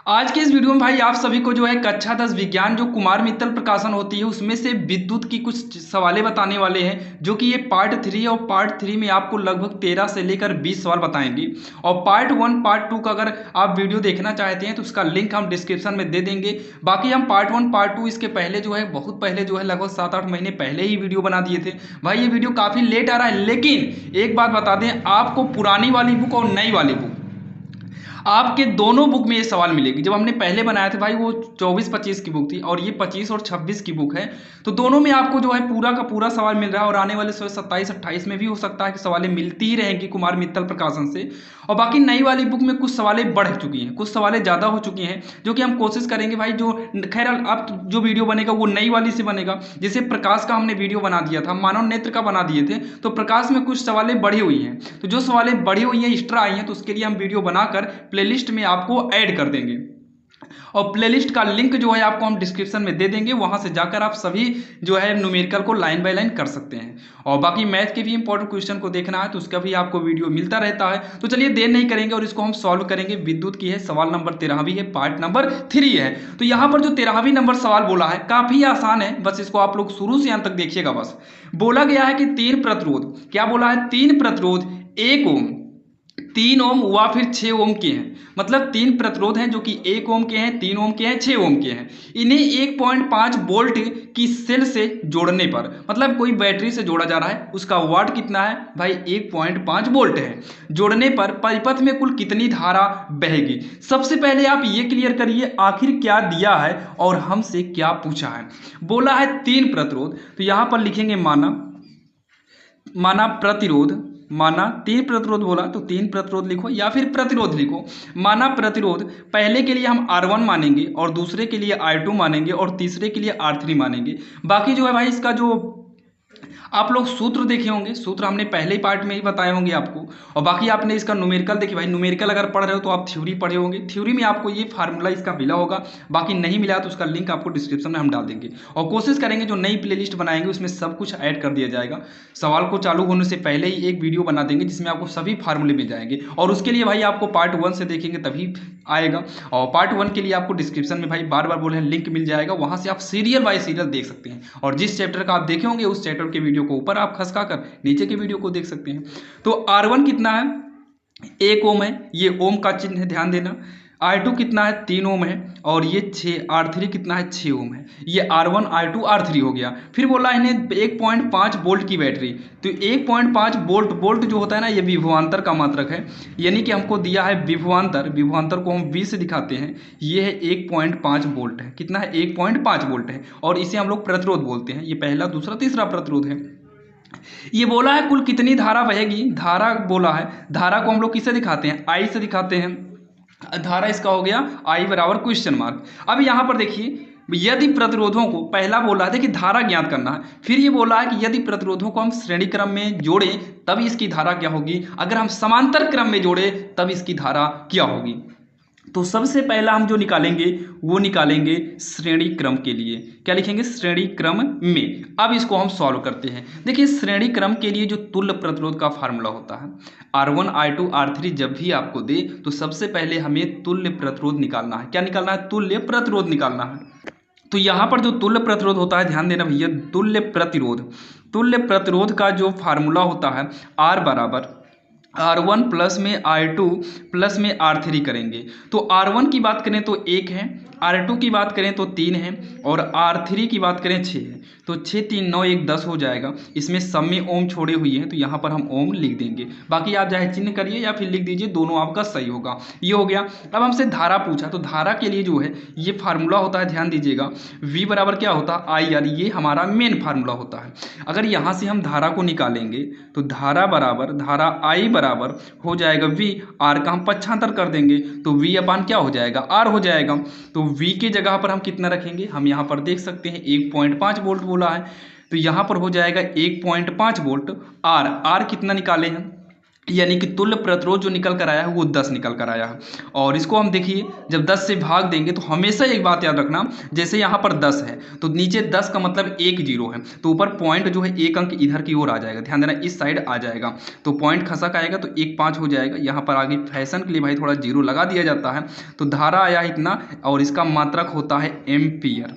आज के इस वीडियो में भाई आप सभी को जो है कक्षा 10 विज्ञान जो कुमार मित्तल प्रकाशन होती है उसमें से विद्युत की कुछ सवालें बताने वाले हैं, जो कि ये पार्ट 3 और पार्ट 3 में आपको लगभग 13 से लेकर 20 सवाल बताएंगे। और पार्ट 1 पार्ट 2 का अगर आप वीडियो देखना चाहते हैं तो उसका लिंक हम डिस्क्रिप्शन में दे देंगे। बाकी हम पार्ट 1 पार्ट 2 इसके पहले जो है बहुत पहले जो है लगभग 7-8 महीने पहले ही वीडियो बना दिए थे। भाई ये वीडियो काफ़ी लेट आ रहा है, लेकिन एक बात बता दें आपको, पुरानी वाली बुक और नई वाली बुक आपके दोनों बुक में ये सवाल मिलेगी। जब हमने पहले बनाया था भाई वो 24-25 की बुक थी और ये 25 और 26 की बुक है, तो दोनों में आपको जो है पूरा का पूरा सवाल मिल रहा है। और आने वाले 27-28 में भी हो सकता है कि सवालें मिलती ही रहेंगी कुमार मित्तल प्रकाशन से। और बाकी नई वाली बुक में कुछ सवालें बढ़ चुकी हैं, कुछ सवालें ज़्यादा हो चुकी हैं, जो कि हम कोशिश करेंगे भाई जो खैर अब जो वीडियो बनेगा वो नई वाली से बनेगा। जैसे प्रकाश का हमने वीडियो बना दिया था, मानव नेत्र का बना दिए थे, तो प्रकाश में कुछ सवालें बढ़ी हुई हैं। तो जो सवालें बढ़ी हुई हैं एक्स्ट्रा आई हैं, तो उसके लिए हम वीडियो बनाकर प्लेलिस्ट में आपको ऐड कर देंगे। और प्लेलिस्ट का लिंक जो है आपको हम डिस्क्रिप्शन में दे देंगे, वहां से जाकर आप सभी जो है न्यूमेरिकल को लाइन बाय लाइन कर सकते हैं। और बाकी मैथ के भी इंपॉर्टेंट क्वेश्चन को देखना है तो उसका भी आपको वीडियो मिलता रहता है। तो चलिए देर नहीं करेंगे और इसको हम सॉल्व करेंगे। विद्युत की है, सवाल नंबर 13वीं है, पार्ट नंबर 3 है। तो यहाँ पर जो 13वीं नंबर सवाल बोला है काफी आसान है, बस इसको आप लोग शुरू से अंत तक देखिएगा। बस बोला गया है कि 3 प्रतिरोध, क्या बोला है, 3 प्रतिरोध 1 ओम, 3 ओम व फिर 6 ओम के हैं। मतलब 3 प्रतिरोध हैं जो कि 1 ओम के हैं, 3 ओम के हैं, 6 ओम के हैं। इन्हें 1.5 वोल्ट की सेल से जोड़ने पर, मतलब कोई बैटरी से जोड़ा जा रहा है, उसका वाट कितना है भाई, 1.5 वोल्ट है। जोड़ने पर परिपथ में कुल कितनी धारा बहेगी। सबसे पहले आप ये क्लियर करिए आखिर क्या दिया है और हमसे क्या पूछा है। बोला है 3 प्रतिरोध, तो यहां पर लिखेंगे माना प्रतिरोध, माना 3 प्रतिरोध बोला तो 3 प्रतिरोध लिखो या फिर प्रतिरोध लिखो। माना प्रतिरोध, पहले के लिए हम R1 मानेंगे और दूसरे के लिए R2 मानेंगे और तीसरे के लिए R3 मानेंगे। बाकी जो है भाई इसका जो आप लोग सूत्र देखे होंगे, सूत्र हमने पहले ही पार्ट में ही बताए होंगे आपको। और बाकी आपने इसका न्यूमेरिकल देखिए भाई, न्यूमेरिकल अगर पढ़ रहे हो तो आप थ्योरी पढ़े होंगे, थ्योरी में आपको ये फार्मूला इसका मिला होगा। बाकी नहीं मिला तो उसका लिंक आपको डिस्क्रिप्शन में हम डाल देंगे। और कोशिश करेंगे जो नई प्लेलिस्ट बनाएंगे उसमें सब कुछ ऐड कर दिया जाएगा। सवाल को चालू होने से पहले ही एक वीडियो बना देंगे जिसमें आपको सभी फार्मूले मिल जाएंगे। और उसके लिए भाई आपको पार्ट 1 से देखेंगे तभी आएगा। और पार्ट 1 के लिए आपको डिस्क्रिप्शन में भाई बार बार बोले लिंक मिल जाएगा, वहां से आप सीरियल बाय सीरियल देख सकते हैं। और जिस चैप्टर का आप देखे होंगे उस चैप्टर के वीडियो को ऊपर आप खसका कर नीचे के वीडियो को देख सकते हैं। तो R1 कितना है, 1 ओम है, ये ओम का चिन्ह है, ध्यान देना। R2 कितना है, 3 ओम है, और ये 6, R3 कितना है, 6 ओम है। ये R1 R2 R3 हो गया। फिर बोला इन्हें 1.5 वोल्ट की बैटरी, तो 1.5 वोल्ट, वोल्ट जो होता है ना ये विभवांतर का मात्रक है, यानी कि हमको दिया है विभवांतर, विभवांतर को हम V से दिखाते हैं। ये है 1.5 वोल्ट है, कितना है, 1.5 वोल्ट है। और इसे हम लोग प्रतिरोध बोलते हैं, ये पहला दूसरा तीसरा प्रतिरोध है। ये बोला है कुल कितनी धारा बहेगी, धारा बोला है, धारा को हम लोग किससे दिखाते हैं, I से दिखाते हैं। धारा इसका हो गया I बराबर क्वेश्चन मार्क। अब यहां पर देखिए यदि प्रतिरोधों को, पहला बोला है देखिए धारा ज्ञात करना है, फिर ये बोला है कि यदि प्रतिरोधों को हम श्रेणी क्रम में जोड़ें तब इसकी धारा क्या होगी, अगर हम समांतर क्रम में जोड़े तब इसकी धारा क्या होगी। तो सबसे पहला हम जो निकालेंगे वो निकालेंगे श्रेणी क्रम के लिए, क्या लिखेंगे, श्रेणी क्रम में। अब इसको हम सॉल्व करते हैं। देखिए श्रेणी क्रम के लिए जो तुल्य प्रतिरोध का फार्मूला होता है, R1 R2 R3 जब भी आपको दे तो सबसे पहले हमें तुल्य प्रतिरोध निकालना है। क्या निकालना है, तुल्य प्रतिरोध निकालना है। तो यहाँ पर जो तुल्य प्रतिरोध होता है, ध्यान देना भैया, तुल्य प्रतिरोध, तुल्य प्रतिरोध का जो फार्मूला होता है R बराबर R1 प्लस में R2 प्लस में R3 करेंगे। तो R1 की बात करें तो 1 है, R2 की बात करें तो 3 है, और R3 की बात करें 6 है। तो 6 3 9 1 10 हो जाएगा। इसमें सब में ओम छोड़े हुए हैं तो यहाँ पर हम ओम लिख देंगे। बाकी आप चाहे चिन्ह करिए या फिर लिख दीजिए, दोनों आपका सही होगा। ये हो गया। अब हमसे धारा पूछा, तो धारा के लिए जो है ये फार्मूला होता है, ध्यान दीजिएगा, V बराबर क्या होता है, I R, ये हमारा मेन फार्मूला होता है। अगर यहाँ से हम धारा को निकालेंगे तो धारा बराबर, धारा I बराबर हो जाएगा V, R का हम पक्षांतर कर देंगे तो V अपान क्या हो जाएगा, R हो जाएगा। तो V के जगह पर हम कितना रखेंगे, हम यहाँ पर देख सकते हैं 1.5 वोल्ट बोला है, तो यहाँ पर हो जाएगा 1.5 वोल्ट। R कितना निकाले हैं, यानी कि तुल्य प्रतिरोध जो निकल कर आया है वो 10 निकल कर आया है। और इसको हम देखिए जब 10 से भाग देंगे तो हमेशा एक बात याद रखना, जैसे यहाँ पर 10 है तो नीचे 10 का मतलब एक जीरो है, तो ऊपर पॉइंट जो है एक अंक इधर की ओर आ जाएगा, ध्यान देना इस साइड आ जाएगा, तो पॉइंट खसक आएगा तो 1 5 हो जाएगा। यहाँ पर आगे फैशन के लिए भाई थोड़ा जीरो लगा दिया जाता है। तो धारा आया इतना और इसका मात्रक होता है एम्पियर।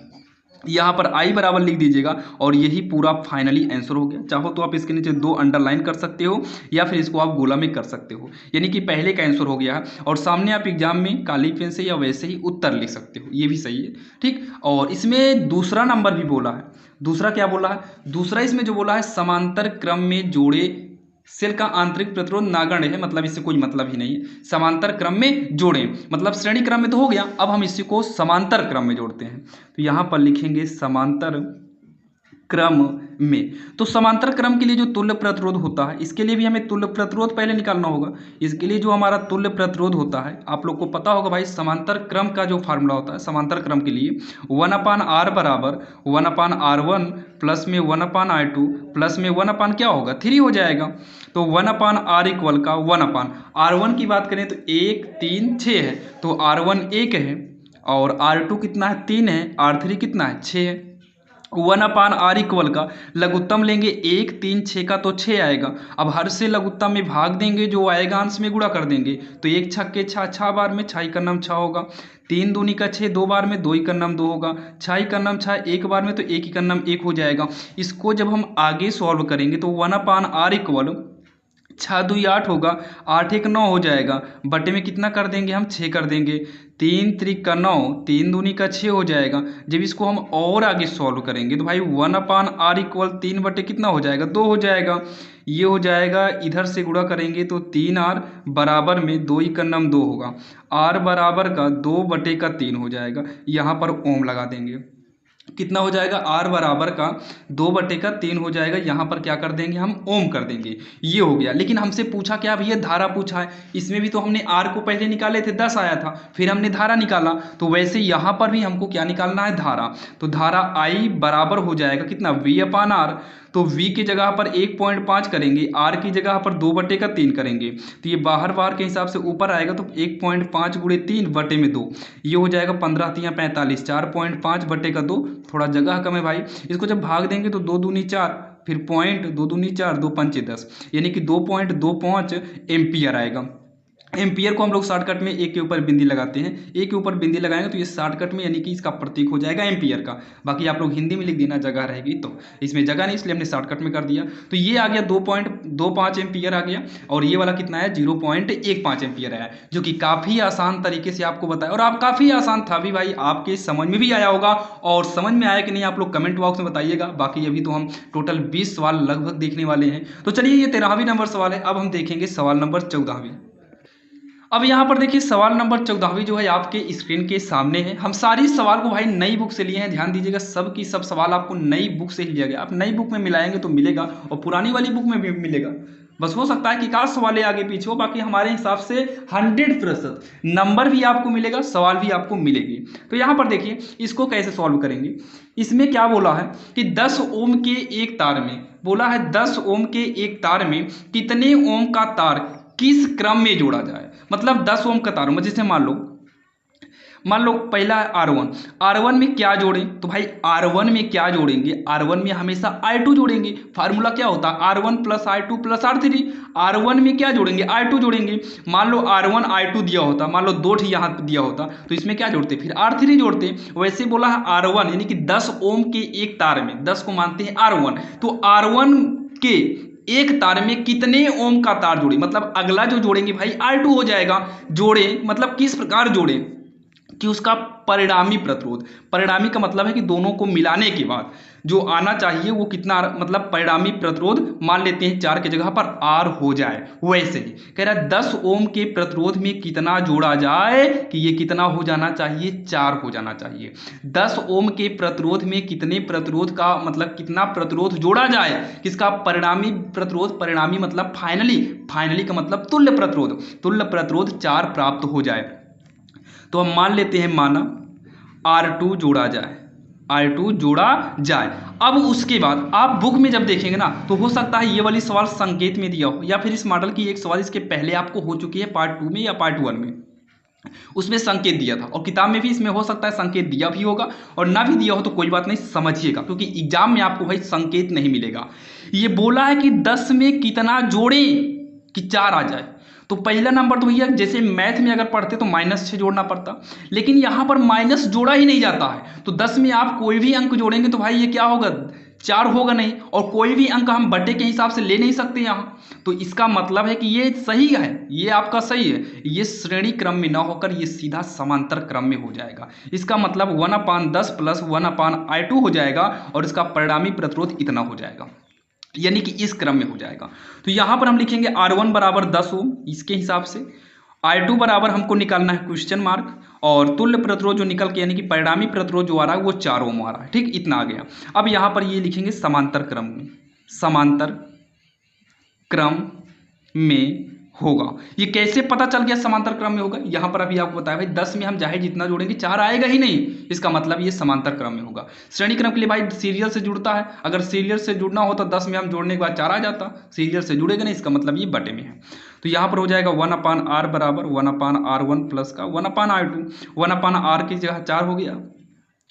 यहाँ पर आई बराबर लिख दीजिएगा और यही पूरा फाइनली आंसर हो गया। चाहो तो आप इसके नीचे 2 अंडरलाइन कर सकते हो या फिर इसको आप गोला में कर सकते हो, यानी कि पहले का आंसर हो गया है। और सामने आप एग्जाम में काली पेन से या वैसे ही उत्तर लिख सकते हो, ये भी सही है, ठीक। और इसमें दूसरा नंबर भी बोला है। दूसरा क्या बोला है? दूसरा इसमें जो बोला है समांतर क्रम में जोड़े सेल का आंतरिक प्रतिरोध नागण्य है, मतलब इससे कोई मतलब ही नहीं है। समांतर क्रम में जोड़ें मतलब श्रेणी क्रम में तो हो गया, अब हम इसी को समांतर क्रम में जोड़ते हैं। तो यहाँ पर लिखेंगे समांतर क्रम में। तो समांतर क्रम के लिए जो तुल्य प्रतिरोध होता है, इसके लिए भी हमें तुल्य प्रतिरोध पहले निकालना होगा। इसके लिए जो हमारा तुल्य प्रतिरोध होता है, आप लोग को पता होगा भाई, समांतर क्रम का जो फार्मूला होता है समांतर क्रम के लिए 1/r बराबर 1/r1 प्लस में 1/r2 प्लस में 1 क्या होगा 3 हो जाएगा। तो 1/r इक्वल का 1/r1 की बात करें तो 1 3 6 है, तो r1 1 है और r2 कितना है 3 है, r3 कितना है 6 है। 1/r इक्वल का लघुत्तम लेंगे 1 3 6 का तो 6 आएगा। अब हर से लघुत्तम में भाग देंगे, जो आएगा अंश में गुणा कर देंगे, तो 1 छक्के 6 6 बार में 6 का नाम 6 होगा। 3 दूनी का 6 2 बार में 2 ही का नाम 2 होगा। 6 का नाम 6 1 बार में तो 1 ही का नाम 1 हो जाएगा। इसको जब हम आगे सॉल्व करेंगे तो 1/r इक्वल 6 2 8 होगा, 8 1 9 हो जाएगा, बटे में कितना कर देंगे हम 6 कर देंगे, 3 3 का 9 3 दूनी का 6 हो जाएगा। जब इसको हम और आगे सॉल्व करेंगे तो भाई 1/r इक्वल 3 बटे कितना हो जाएगा 2 हो जाएगा, ये हो जाएगा। इधर से गुणा करेंगे तो 3r बराबर में 2 ही का नाम 2 होगा, r बराबर का 2 बटे का 3 हो जाएगा। यहाँ पर ओम लगा देंगे, कितना हो जाएगा r बराबर का 2 बटे का 3 हो जाएगा। यहाँ पर क्या कर देंगे हम ओम कर देंगे, ये हो गया। लेकिन हमसे पूछा क्या भैया धारा पूछा है, इसमें भी तो हमने r को पहले निकाले थे 10 आया था, फिर हमने धारा निकाला, तो वैसे यहाँ पर भी हमको क्या निकालना है धारा। तो धारा I बराबर हो जाएगा कितना V/r, तो V की जगह पर 1.5 करेंगे, R की जगह पर 2 बटे का 3 करेंगे, तो ये बाहर बाहर के हिसाब से ऊपर आएगा तो 1.5 गुणे 3 बटे में 2, ये हो जाएगा 15 3 45, 4.5 बटे का 2, थोड़ा जगह कम है भाई। इसको जब भाग देंगे तो 2 दूनी 4, फिर पॉइंट 2 दूनी 4 2 पंचे 10, यानी कि 2.25 एम्पियर आएगा। एम्पियर को हम लोग शॉर्टकट में एक के ऊपर बिंदी लगाते हैं, एक के ऊपर बिंदी लगाएंगे तो ये शॉर्टकट में यानी कि इसका प्रतीक हो जाएगा एम्पियर का। बाकी आप लोग हिंदी में लिख देना जगह रहेगी, तो इसमें जगह नहीं इसलिए हमने शॉर्टकट में कर दिया। तो ये आ गया 2.25 एम्पियर आ गया, और ये वाला कितना है 0.15 एम्पियर आया, जो कि काफ़ी आसान तरीके से आपको बताया। और आप काफ़ी आसान था भी भाई, आपके समझ में भी आया होगा, और समझ में आया कि नहीं आप लोग कमेंट बॉक्स में बताइएगा। बाकी अभी तो हम टोटल 20 सवाल लगभग देखने वाले हैं। तो चलिए ये 13वीं नंबर सवाल है, अब हम देखेंगे सवाल नंबर 14वीं। अब यहाँ पर देखिए सवाल नंबर 14वीं जो है आपके स्क्रीन के सामने है। हम सारी सवाल को भाई नई बुक से लिए हैं, ध्यान दीजिएगा, सब की सब सवाल आपको नई बुक से ही लिया गया। आप नई बुक में मिलाएंगे तो मिलेगा, और पुरानी वाली बुक में भी मिलेगा। बस हो सकता है कि काश सवाल आगे पीछे हो, बाकी हमारे हिसाब से 100% नंबर भी आपको मिलेगा, सवाल भी आपको मिलेगी। तो यहाँ पर देखिए इसको कैसे सॉल्व करेंगे। इसमें क्या बोला है कि 10 ओम के एक तार में, बोला है 10 ओम के एक तार में कितने ओम का तार किस क्रम में जोड़ा जाए। मतलब 10 ओम का तार, जैसे मान लो पहला है R1 में क्या जोड़ें, तो भाई R1 में क्या जोड़ेंगे, R1 में हमेशा I2 जोड़ेंगे। फार्मूला क्या होता है R1 plus I2 plus R3। R1 में क्या जोड़ेंगे I2 जोड़ेंगे। मान लो R1 I2 दिया होता, मान लो 2 यहाँ दिया होता, तो इसमें क्या जोड़ते फिर R3 जोड़ते। वैसे बोला है R1 यानी कि 10 ओम के एक तार में, 10 को मानते हैं R1, तो R1 के एक तार में कितने ओम का तार जोड़े, मतलब अगला जो जोड़ेंगे भाई I2 हो जाएगा। जोड़े मतलब किस प्रकार जोड़े कि उसका परिणामी प्रतिरोध, परिणामी का मतलब है कि दोनों को मिलाने के बाद जो आना चाहिए वो कितना, मतलब परिणामी प्रतिरोध मान लेते हैं 4 की जगह पर R हो जाए। वैसे ही कह रहा है 10 ओम के प्रतिरोध में कितना जोड़ा जाए कि ये कितना हो जाना चाहिए 4 हो जाना चाहिए। 10 ओम के प्रतिरोध में कितने प्रतिरोध का मतलब कितना प्रतिरोध जोड़ा जाए, किसका परिणामी प्रतिरोध, परिणामी मतलब फाइनली का मतलब तुल्य प्रतिरोध 4 प्राप्त हो जाए। तो हम मान लेते हैं माना R2 जोड़ा जाए, R2 जोड़ा जाए। अब उसके बाद आप बुक में जब देखेंगे ना तो हो सकता है ये वाली सवाल संकेत में दिया हो, या फिर इस मॉडल की एक सवाल इसके पहले आपको हो चुकी है पार्ट 2 में या पार्ट 1 में, उसमें संकेत दिया था, और किताब में भी इसमें हो सकता है संकेत दिया भी होगा, और ना भी दिया हो तो कोई बात नहीं, समझिएगा, क्योंकि एग्जाम में आपको भाई संकेत नहीं मिलेगा। ये बोला है कि 10 में कितना जोड़ें कि 4 आ जाए। तो पहला नंबर तो भैया जैसे मैथ में अगर पढ़ते तो -6 जोड़ना पड़ता, लेकिन यहाँ पर माइनस जोड़ा ही नहीं जाता है। तो 10 में आप कोई भी अंक जोड़ेंगे तो भाई ये क्या होगा, 4 होगा नहीं, और कोई भी अंक हम बटे के हिसाब से ले नहीं सकते यहाँ। तो इसका मतलब है कि ये सही है, ये आपका सही है, ये श्रेणी क्रम में ना होकर ये सीधा समांतर क्रम में हो जाएगा। इसका मतलब 1/10 + 1/R2 हो जाएगा, और इसका परिणामी प्रतिरोध इतना हो जाएगा, यानी कि इस क्रम में हो जाएगा। तो यहाँ पर हम लिखेंगे R1 बराबर 10 ओम, इसके हिसाब से R2 बराबर हमको निकालना है क्वेश्चन मार्क, और तुल्य प्रतिरोध जो निकल के यानी कि परिणामी प्रतिरोध जो आ रहा है वो 4 ओम आ रहा है। ठीक, इतना आ गया। अब यहाँ पर ये लिखेंगे समांतर क्रम में, समांतर क्रम में होगा। ये कैसे पता चल गया समांतर क्रम में होगा, यहाँ पर अभी आपको बताया भाई 10 में हम चाहे जितना जोड़ेंगे 4 आएगा ही नहीं, इसका मतलब ये समांतर क्रम में होगा। श्रेणी क्रम के लिए भाई सीरियल से जुड़ता है, अगर सीरियल से जुड़ना हो तो 10 में हम जोड़ने के बाद 4 आ जाता, सीरियल से जुड़ेगा नहीं, इसका मतलब ये बटे में है। तो यहाँ पर हो जाएगा 1/R बराबर 1/R1 प्लस का 1/R2, 1/R की जगह 4 हो गया,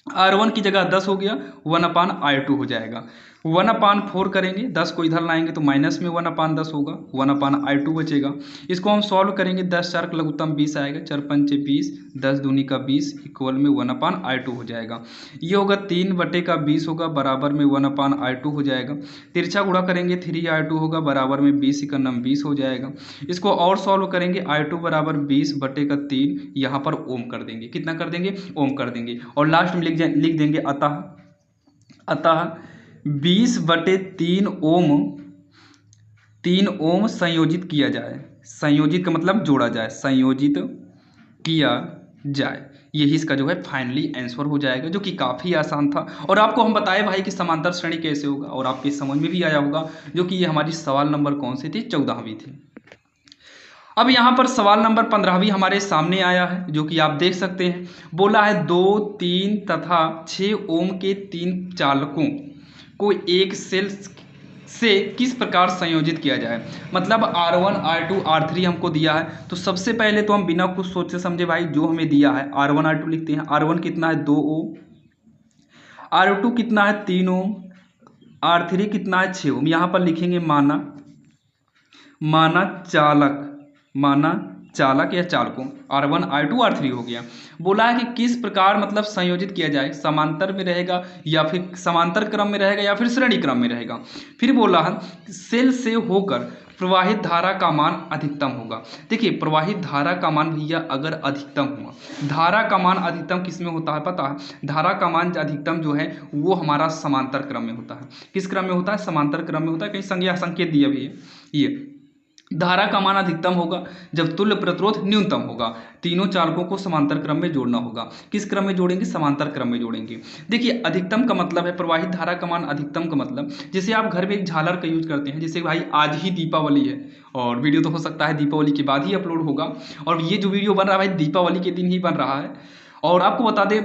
R1 की जगह 10 हो गया, 1/R2 हो जाएगा। 1/4 करेंगे, 10 को इधर लाएंगे तो माइनस में 1/10 होगा, 1/R2 बचेगा। इसको हम सॉल्व करेंगे, 10 4 का लघुत्तम 20 आएगा, 4 5 20, 10 दूनी का 20 इक्वल में 1/R2 हो जाएगा। ये होगा 3/20 होगा, बराबर में 1/R2 हो जाएगा। तिरछा गुणा करेंगे 3R2 होगा, बराबर में 20 × 9 20 हो जाएगा। इसको और सॉल्व करेंगे, R2 बराबर 20/3 यहाँ पर ओम कर देंगे, कितना कर देंगे, ओम कर देंगे, और लास्ट में लिख देंगे अतः 20/3 ओम, 3 ओम संयोजित किया जाए। संयोजित का मतलब जोड़ा जाए, संयोजित किया जाए। यही इसका जो है फाइनली आंसर हो जाएगा, जो कि काफ़ी आसान था। और आपको हम बताए भाई कि समांतर श्रेणी कैसे होगा, और आपके समझ में भी आया होगा, जो कि ये हमारी सवाल नंबर कौन सी थी, 14वीं थी। अब यहाँ पर सवाल नंबर 15वीं हमारे सामने आया है, जो कि आप देख सकते हैं। बोला है 2, 3 तथा 6 ओम के 3 चालकों को एक सेल से किस प्रकार संयोजित किया जाए। मतलब R1 R2 R3 हमको दिया है, तो सबसे पहले तो हम बिना कुछ सोचे समझे भाई जो हमें दिया है R1 R2 लिखते हैं। R1 कितना है 2 ओम, R2 कितना है 3 ओम, R3 कितना है 6 ओम। यहाँ पर लिखेंगे माना चालक या चालकों, R1 R2 R3 हो गया। बोला है कि किस प्रकार मतलब संयोजित किया जाए, समांतर में रहेगा या फिर समांतर क्रम में रहेगा या फिर श्रेणी क्रम में रहेगा। फिर बोला है सेल से होकर प्रवाहित धारा का मान अधिकतम होगा। देखिए प्रवाहित धारा का मान भैया अगर अधिकतम हुआ, धारा का मान अधिकतम किस में होता है पता है, धारा का मान अधिकतम जो है वो हमारा समांतर क्रम में होता है। किस क्रम में होता है, समांतर क्रम में होता है। कहीं संज्ञा संकेत दिया भी है, ये धारा का मान अधिकतम होगा जब तुल्य प्रतिरोध न्यूनतम होगा। तीनों चालकों को समांतर क्रम में जोड़ना होगा। किस क्रम में जोड़ेंगे, समांतर क्रम में जोड़ेंगे। देखिए अधिकतम का मतलब है प्रवाहित धारा का मान अधिकतम का मतलब, जैसे आप घर में एक झालर का यूज करते हैं, जैसे भाई आज ही दीपावली है और वीडियो तो हो सकता है दीपावली के बाद ही अपलोड होगा, और ये जो वीडियो बन रहा है भाई दीपावली के दिन ही बन रहा है। और आपको बता दें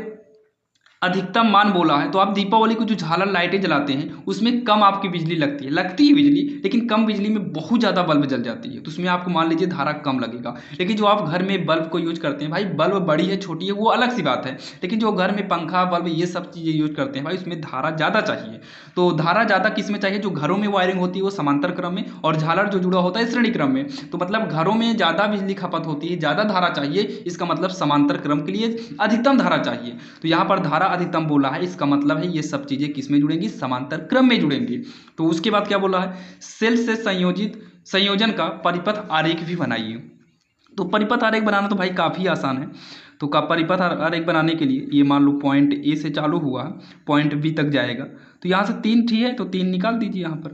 अधिकतम मान बोला है, तो आप दीपावली को जो झालर लाइटें जलाते हैं उसमें कम आपकी बिजली लगती है बिजली, लेकिन कम बिजली में बहुत ज़्यादा बल्ब जल जाती है, तो उसमें आपको मान लीजिए धारा कम लगेगा। लेकिन जो आप घर में बल्ब को यूज करते हैं भाई, बल्ब बड़ी है छोटी है वो अलग सी बात है, लेकिन जो घर में पंखा बल्ब ये सब चीज़ें यूज करते हैं भाई उसमें धारा ज़्यादा चाहिए। तो धारा ज़्यादा किस में चाहिए, जो घरों में वायरिंग होती है वो समांतर क्रम में, और झालर जो जुड़ा होता है श्रेणी क्रम में। तो मतलब घरों में ज़्यादा बिजली खपत होती है, ज़्यादा धारा चाहिए, इसका मतलब समांतर क्रम के लिए अधिकतम धारा चाहिए। तो यहाँ पर धारा अधिकतम बोला है, इसका मतलब है ये सब चीजें किस में जुड़ेंगी, समांतर क्रम में जुड़ेंगी। तो उसके बाद क्या बोला है, सेल से संयोजन का परिपथ आरेख भी बनाइए। तो परिपथ आरेख बनाना तो भाई काफी आसान है। तो का परिपथ आरेख बनाने के लिए ये मान लो पॉइंट ए से चालू हुआ, पॉइंट बी तक जाएगा, तो यहाँ से 3 ठीक है तो 3 निकाल दीजिए यहाँ पर।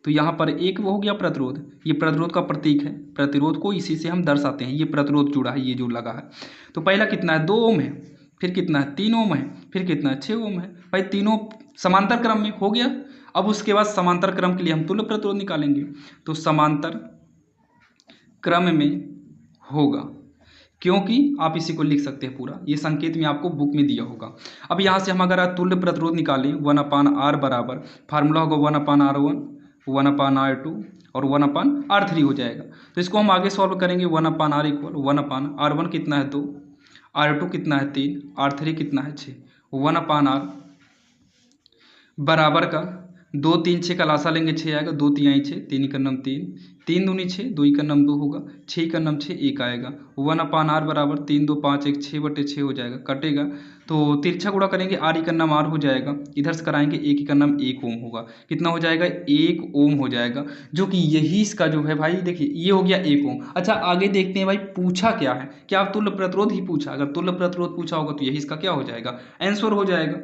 तो यहाँ पर एक वो हो गया प्रतिरोध, ये प्रतिरोध का प्रतीक है, प्रतिरोध को इसी से हम दर्शाते हैं। ये प्रतिरोध जुड़ा है, ये जो लगा है। तो पहला कितना है 2 ओम है, फिर कितना है 3 ओम है, फिर कितना है 6 ओम है। भाई तीनों समांतर क्रम में हो गया। अब उसके बाद समांतर क्रम के लिए हम तुल्य प्रतिरोध निकालेंगे। तो समांतर क्रम में होगा, क्योंकि आप इसी को लिख सकते हैं पूरा, ये संकेत में आपको बुक में दिया होगा। अब यहाँ से हम अगर तुल्य प्रतिरोध निकालें 1/r बराबर फार्मूला होगा 1/r1 1/r2 और 1/r3 हो जाएगा। तो इसको हम आगे सॉल्व करेंगे 1/r इक्वल 1/r1 कितना है 2, R2 कितना है 3, R3 कितना है 6, 1/r बराबर का 2 3 6 का लासा लेंगे 6 आएगा, 2 3 6, 3 का नम 3, 3 दूनी 6, 2 का नम 2 होगा, 6 का नम 6 1 आएगा, 1/r बराबर 3 2 5 1 6/6 हो जाएगा, कटेगा तो तिरछा गुणा करेंगे r का नम r हो जाएगा, इधर से कराएंगे 1 का नम 1 ओम होगा, कितना हो जाएगा 1 ओम हो जाएगा, जो कि यही इसका जो है भाई देखिए ये हो गया 1 ओम। अच्छा आगे देखते हैं भाई पूछा क्या है, क्या तुल्य प्रतिरोध ही पूछा, अगर तुल्य प्रतिरोध पूछा होगा तो यही इसका क्या हो जाएगा आंसर हो जाएगा।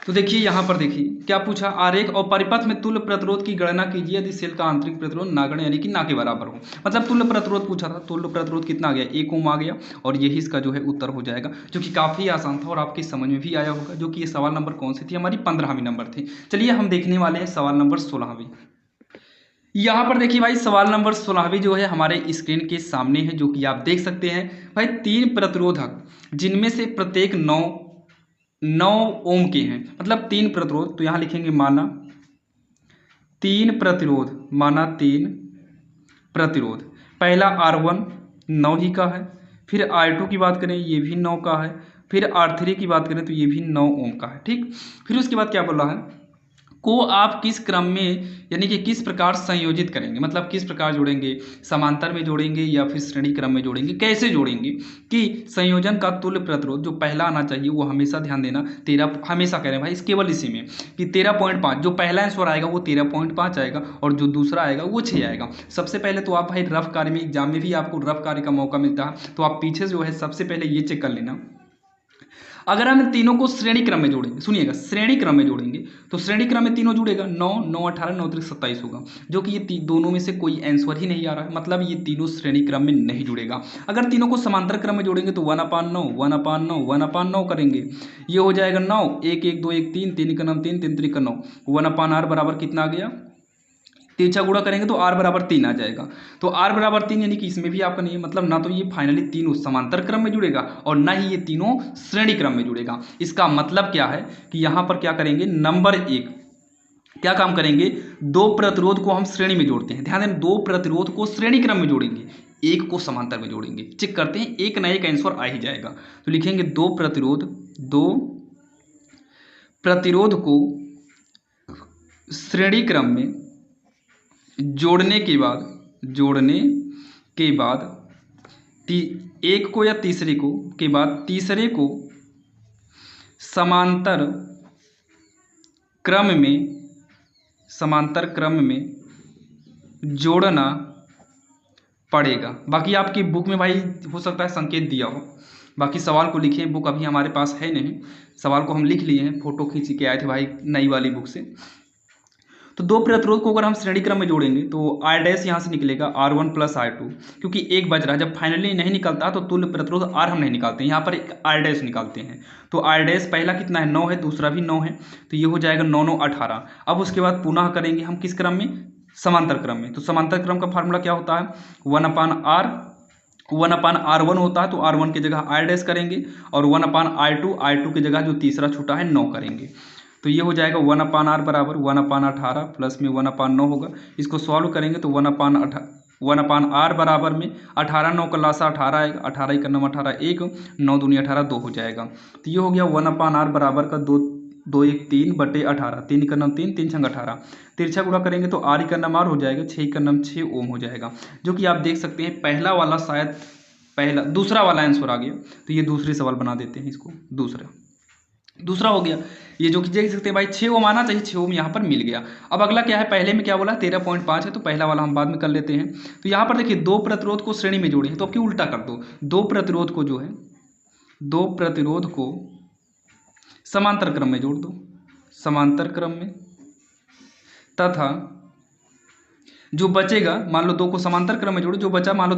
तो देखिए यहाँ पर देखिए क्या पूछा, आरेख और परिपथ में तुल्य प्रतिरोध की गणना कीजिए यदि सेल का आंतरिक प्रतिरोध नगण्य यानी कि ना के बराबर हो। मतलब तुल्य प्रतिरोध पूछा था, तुल्य प्रतिरोध कितना आ गया 1 ओम आ गया और यही इसका जो है उत्तर हो जाएगा, जो कि काफ़ी आसान था और आपकी समझ में भी आया होगा। जो कि ये सवाल नंबर कौन सी थी, हमारी 15वीं नंबर थी। चलिए हम देखने वाले हैं सवाल नंबर 16वीं। यहाँ पर देखिए भाई सवाल नंबर 16वीं जो है हमारे स्क्रीन के सामने है, जो कि आप देख सकते हैं भाई 3 प्रतिरोधक जिनमें से प्रत्येक 9 ओम के हैं, मतलब 3 प्रतिरोध। तो यहाँ लिखेंगे माना 3 प्रतिरोध, माना 3 प्रतिरोध। पहला R1 9 ही का है, फिर R2 की बात करें ये भी 9 का है, फिर R3 की बात करें तो ये भी 9 ओम का है। ठीक, फिर उसके बाद क्या बोल रहा है, को आप किस क्रम में यानी कि किस प्रकार संयोजित करेंगे, मतलब किस प्रकार जोड़ेंगे, समांतर में जोड़ेंगे या फिर श्रेणी क्रम में जोड़ेंगे, कैसे जोड़ेंगे कि संयोजन का तुल्य प्रतिरोध जो पहला आना चाहिए वो हमेशा ध्यान देना 13, हमेशा कह रहे हैं भाई केवल इसी में कि 13.5 जो पहला आंसर आएगा वो 13.5 आएगा और जो दूसरा आएगा वो 6 आएगा। सबसे पहले तो आप भाई रफ कार्य में एग्जाम में भी आपको रफ कार्य का मौका मिलता है, तो आप पीछे जो है सबसे पहले ये चेक कर लेना। अगर हम तीनों को श्रेणी क्रम में जोड़ेंगे, सुनिएगा श्रेणी क्रम में जोड़ेंगे तो श्रेणी क्रम में तीनों जुड़ेगा 9 9 18 9 3 27 होगा, जो कि ये दोनों में से कोई आंसर ही नहीं आ रहा है, मतलब ये तीनों श्रेणी क्रम में नहीं जुड़ेगा। अगर तीनों को समांतर क्रम में जोड़ेंगे तो 1/9 1/9 1/9 करेंगे, ये हो जाएगा 9 1 1 2 1 3 3 का नाम 3 3 3 का 9, 1/r बराबर कितना आ गया, तिरछा गुणा करेंगे तो r बराबर 3 आ जाएगा। तो r बराबर 3 यानी कि इसमें भी आपका नहीं है, मतलब ना तो ये फाइनली तीनों समांतर क्रम में जुड़ेगा और ना ही ये तीनों श्रेणी क्रम में जुड़ेगा। इसका मतलब क्या है कि यहाँ पर क्या करेंगे, नंबर 1 क्या काम करेंगे, 2 प्रतिरोध को हम श्रेणी में जोड़ते हैं। ध्यान दें 2 प्रतिरोध को श्रेणी क्रम में जोड़ेंगे, 1 को समांतर में जोड़ेंगे। चेक करते हैं एक ना एक आंसर आ ही जाएगा। तो लिखेंगे 2 प्रतिरोध को श्रेणी क्रम में जोड़ने के बाद एक को या तीसरे को के बाद तीसरे को समांतर क्रम में जोड़ना पड़ेगा। बाकी आपकी बुक में भाई हो सकता है संकेत दिया हो, बाकी सवाल को लिखें, बुक अभी हमारे पास है नहीं, सवाल को हम लिख लिए हैं, फोटो खींच के आए थे भाई नई वाली बुक से। तो 2 प्रतिरोध को अगर हम श्रेणी क्रम में जोड़ेंगे तो R डैश यहाँ से निकलेगा R1 प्लस R2, क्योंकि एक बच रहा है, जब फाइनली नहीं निकलता तो तुल्य प्रतिरोध R हम नहीं निकालते, यहाँ पर एक R डैश निकालते हैं। तो R डैश पहला कितना है 9 है, दूसरा भी 9 है, तो ये हो जाएगा 9 9 18। अब उसके बाद पुनः करेंगे हम किस क्रम में, समांतर क्रम में। तो समांतर क्रम का फार्मूला क्या होता है 1/r1 होता है, तो R1 की जगह R डैश करेंगे और 1/r2 की जगह जो तीसरा छूटा है 9 करेंगे। तो ये हो जाएगा 1/r बराबर 1/18 प्लस में 1/9 होगा। इसको सॉल्व करेंगे तो 1/r बराबर में 18 9 का लासा 18 आएगा, 18 का नम 18 1 9 दूनी 18 2 हो जाएगा। तो ये हो गया 1/r बराबर का 2 2 1 3/18, 3 का नम 3 3 छंग 18, तिरछा गुणा करेंगे तो r का नम r हो जाएगा, 6 का नम 6 ओम हो जाएगा, जो कि आप देख सकते हैं पहला वाला शायद दूसरा वाला आंसर आ गया। तो ये दूसरे सवाल बना देते हैं, इसको दूसरा हो गया। ये जो कि देख सकते हैं भाई 6 ओम आना चाहिए, 6 ओम यहाँ पर मिल गया। अब अगला क्या है, पहले में क्या बोला 13.5 है, तो पहला वाला हम बाद में कर लेते हैं। तो यहाँ पर देखिए 2 प्रतिरोध को श्रेणी में जोड़े हैं, तो अब क्यों उल्टा कर दो, 2 प्रतिरोध को समांतर क्रम में जोड़ दो, समांतर क्रम में, तथा जो बचेगा मान लो 2 को समांतर क्रम में जोड़ो, जो बचा मान लो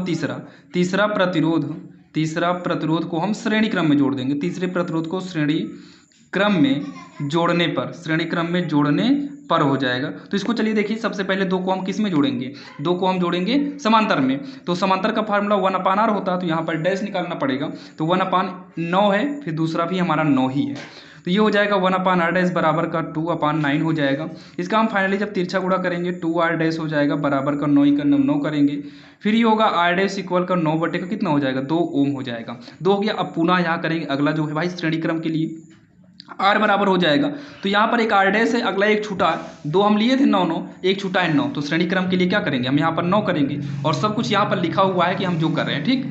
तीसरा प्रतिरोध को हम श्रेणी क्रम में जोड़ देंगे। तीसरे प्रतिरोध को श्रेणी क्रम में जोड़ने पर हो जाएगा। तो इसको चलिए देखिए, सबसे पहले 2 को हम किस में जोड़ेंगे, 2 को हम जोड़ेंगे समांतर में। तो समांतर का फार्मूला 1/r होता है, तो यहाँ पर डैश निकालना पड़ेगा। तो 1/9 है, फिर दूसरा भी हमारा 9 ही है, तो ये हो जाएगा 1/r डैश बराबर का 2/9 हो जाएगा। इसका हम फाइनली जब तिरछा गुणा करेंगे 2r डैश हो जाएगा बराबर का 9 का 9 करेंगे, फिर ये होगा r डैश इक्वल का 9 बटे का कितना हो जाएगा, 2 ओम हो जाएगा। 2 हो गया। अब पुनः यहाँ करेंगे अगला जो है भाई श्रेणी क्रम के लिए r बराबर हो जाएगा। तो यहाँ पर एक r डैश है, अगला एक छूटा है, 2 हम लिए थे 9 9, एक छूटा है 9, तो श्रेणी क्रम के लिए क्या करेंगे हम यहाँ पर 9 करेंगे, और सब कुछ यहाँ पर लिखा हुआ है कि हम जो कर रहे हैं। ठीक,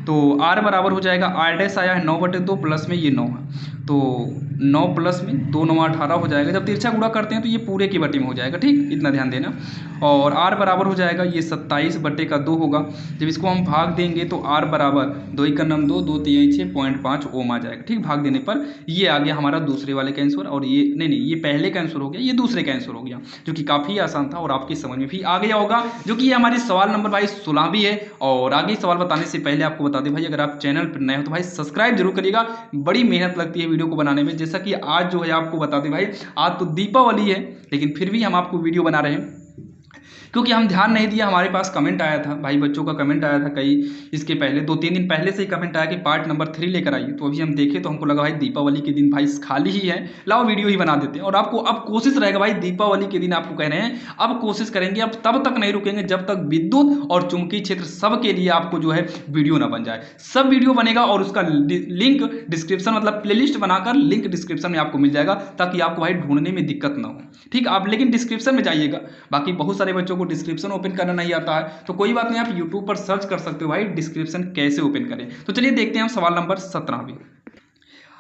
तो r बराबर हो जाएगा, r डैश आया है 9/2 प्लस में ये 9 है, तो 9 प्लस में 2 9 18 हो जाएगा। जब तिरछा गुणा करते हैं तो ये पूरे के बटे में हो जाएगा। ठीक, इतना ध्यान देना। और r बराबर हो जाएगा ये 27/2 होगा। जब इसको हम भाग देंगे तो r बराबर 2 1 9 2 2 3 6 0.5 ओम आ जाएगा। ठीक, भाग देने पर ये आ गया हमारा दूसरे वाले का आंसर, और ये नहीं ये पहले का आंसर हो गया, ये दूसरे का आंसर हो गया, जो कि काफ़ी आसान था और आपकी समझ में भी आ गया होगा, जो कि ये हमारी सवाल नंबर भाई 16 भी है। और आगे सवाल बताने से पहले आपको बता दें भाई, अगर आप चैनल पर नए हो तो भाई सब्सक्राइब जरूर करिएगा, बड़ी मेहनत लगती है वीडियो को बनाने में। जैसा कि आज जो है आपको बता दें भाई, आज तो दीपावली है, लेकिन फिर भी हम आपको वीडियो बना रहे हैं, क्योंकि हम ध्यान नहीं दिया। हमारे पास कमेंट आया था भाई, बच्चों का कमेंट आया था कई, इसके पहले 2-3 दिन पहले से ही कमेंट आया कि पार्ट नंबर 3 लेकर आइए। तो अभी हम देखे तो हमको लगा भाई दीपावली के दिन भाई खाली ही है, लाओ वीडियो ही बना देते हैं। और आपको अब कोशिश रहेगा भाई, दीपावली के दिन आपको कह रहे हैं, अब कोशिश करेंगे, अब तब तक नहीं रुकेंगे जब तक विद्युत और चुंबकीय क्षेत्र सब के लिए आपको जो है वीडियो ना बन जाए। सब वीडियो बनेगा और उसका लिंक डिस्क्रिप्शन, मतलब प्लेलिस्ट बनाकर लिंक डिस्क्रिप्शन में आपको मिल जाएगा, ताकि आपको भाई ढूंढने में दिक्कत ना हो। ठीक, आप लेकिन डिस्क्रिप्शन में जाइएगा। बाकी बहुत सारे बच्चों को डिस्क्रिप्शन ओपन करना नहीं आता है, तो कोई बात नहीं, आप यूट्यूब पर सर्च कर सकते हो भाई डिस्क्रिप्शन कैसे ओपन करें। तो चलिए देखते हैं हम सवाल नंबर 17 भी।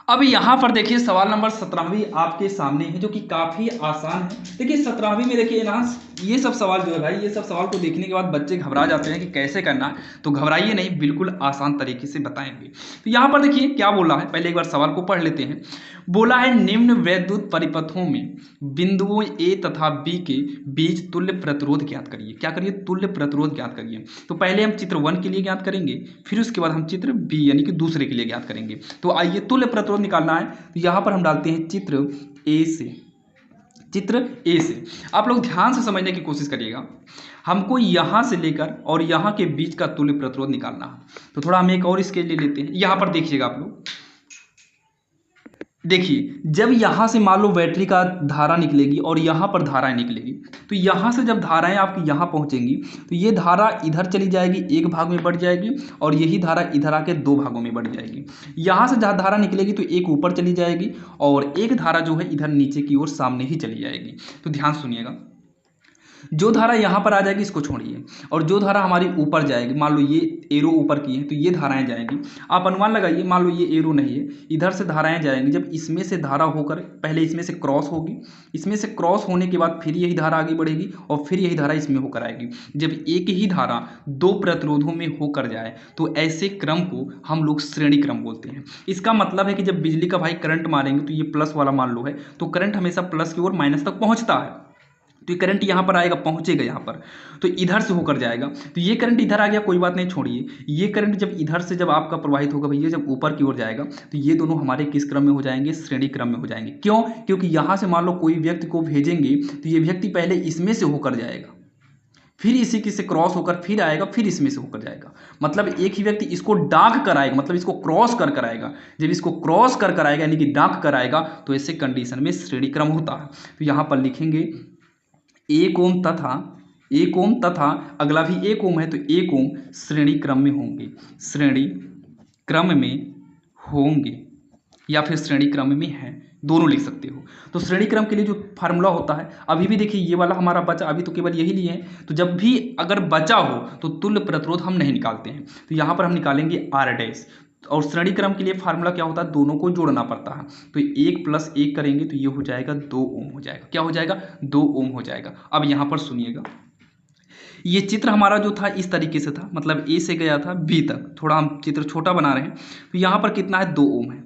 अब यहाँ पर देखिए सवाल नंबर 17वीं आपके सामने है, जो कि काफ़ी आसान है। देखिए 17वीं में देखिए ना, ये सब सवाल जो है भाई, ये सब सवाल को देखने के बाद बच्चे घबरा जाते हैं कि कैसे करना है। तो घबराइए नहीं, बिल्कुल आसान तरीके से बताएंगे। तो यहाँ पर देखिए क्या बोला है, पहले एक बार सवाल को पढ़ लेते हैं। बोला है निम्न वैद्युत परिपथों में बिंदुओं ए तथा बी के बीच तुल्य प्रतिरोध ज्ञात करिए। क्या करिए, तुल्य प्रतिरोध ज्ञात करिए। तो पहले हम चित्र 1 के लिए ज्ञात करेंगे, फिर उसके बाद हम चित्र बी यानी कि दूसरे के लिए ज्ञात करेंगे। तो आइए तुल्य प्रतिरोध निकालना है। तो यहाँ पर हम डालते हैं चित्र ए से। चित्र ए से आप लोग ध्यान से समझने की कोशिश करिएगा। हमको यहाँ से लेकर और यहाँ के बीच का तुल्य प्रतिरोध निकालना है। तो थोड़ा हम एक और इसके लिए लेते हैं। यहाँ पर देखिएगा आप लोग, देखिए जब यहाँ से मान लो बैटरी का धारा निकलेगी और यहाँ पर धाराएं निकलेगी, तो यहाँ से जब धाराएं आपकी यहाँ पहुँचेंगी तो ये धारा इधर चली जाएगी, एक भाग में बढ़ जाएगी, और यही धारा इधर आके 2 भागों में बढ़ जाएगी। यहाँ से जहाँ धारा निकलेगी तो एक ऊपर चली जाएगी और एक धारा जो है इधर नीचे की ओर सामने ही चली जाएगी। तो ध्यान सुनिएगा, जो धारा यहाँ पर आ जाएगी इसको छोड़िए, और जो धारा हमारी ऊपर जाएगी, मान लो ये एरो ऊपर की है तो ये धाराएं जाएंगी। आप अनुमान लगाइए, मान लो ये एरो नहीं है, इधर से धाराएं जाएंगी। जब इसमें से धारा होकर पहले इसमें से क्रॉस होगी, इसमें से क्रॉस होने के बाद फिर यही धारा आगे बढ़ेगी और फिर यही धारा इसमें होकर आएगी। जब एक ही धारा 2 प्रतिरोधों में होकर जाए तो ऐसे क्रम को हम लोग श्रेणी क्रम बोलते हैं। इसका मतलब है कि जब बिजली का भाई करंट मारेंगे तो ये प्लस वाला मान लो है, तो करंट हमेशा प्लस की ओर माइनस तक पहुँचता है। तो ये करंट यहाँ पर आएगा, पहुँचेगा यहाँ पर, तो इधर से होकर जाएगा। तो ये करंट इधर आ गया, कोई बात नहीं, छोड़िए। ये करंट जब इधर से जब आपका प्रवाहित होगा भैया, जब ऊपर की ओर जाएगा तो ये दोनों हमारे किस क्रम में हो जाएंगे, श्रेणी क्रम में हो जाएंगे। क्यों? क्योंकि यहाँ से मान लो कोई व्यक्ति को भेजेंगे तो ये व्यक्ति पहले इसमें से होकर जाएगा, फिर इसी की से क्रॉस होकर फिर आएगा, फिर इसमें से होकर जाएगा। मतलब एक ही व्यक्ति इसको डांक कर आएगा, मतलब इसको क्रॉस कर आएगा। जब इसको क्रॉस कर आएगा यानी कि डांक कर आएगा, तो ऐसे कंडीशन में श्रेणी क्रम होता है। तो यहाँ पर लिखेंगे 1 ओम तथा अगला भी 1 ओम है, तो 1 ओम श्रेणी क्रम में होंगे, श्रेणी क्रम में होंगे, या फिर श्रेणी क्रम में है, दोनों लिख सकते हो। तो श्रेणी क्रम के लिए जो फार्मूला होता है, अभी भी देखिए ये वाला हमारा बचा, अभी तो केवल यही लिए हैं। तो जब भी अगर बचा हो तो तुल्य प्रतिरोध हम नहीं निकालते हैं, तो यहाँ पर हम निकालेंगे R डैश। और श्रेणी क्रम के लिए फार्मूला क्या होता है, दोनों को जोड़ना पड़ता है। तो 1 + 1 करेंगे तो ये हो जाएगा 2 ओम हो जाएगा। क्या हो जाएगा, 2 ओम हो जाएगा। अब यहाँ पर सुनिएगा, ये चित्र हमारा जो था इस तरीके से था, मतलब ए से गया था बी तक, थोड़ा हम चित्र छोटा बना रहे हैं। तो यहाँ पर कितना है, 2 ओम है।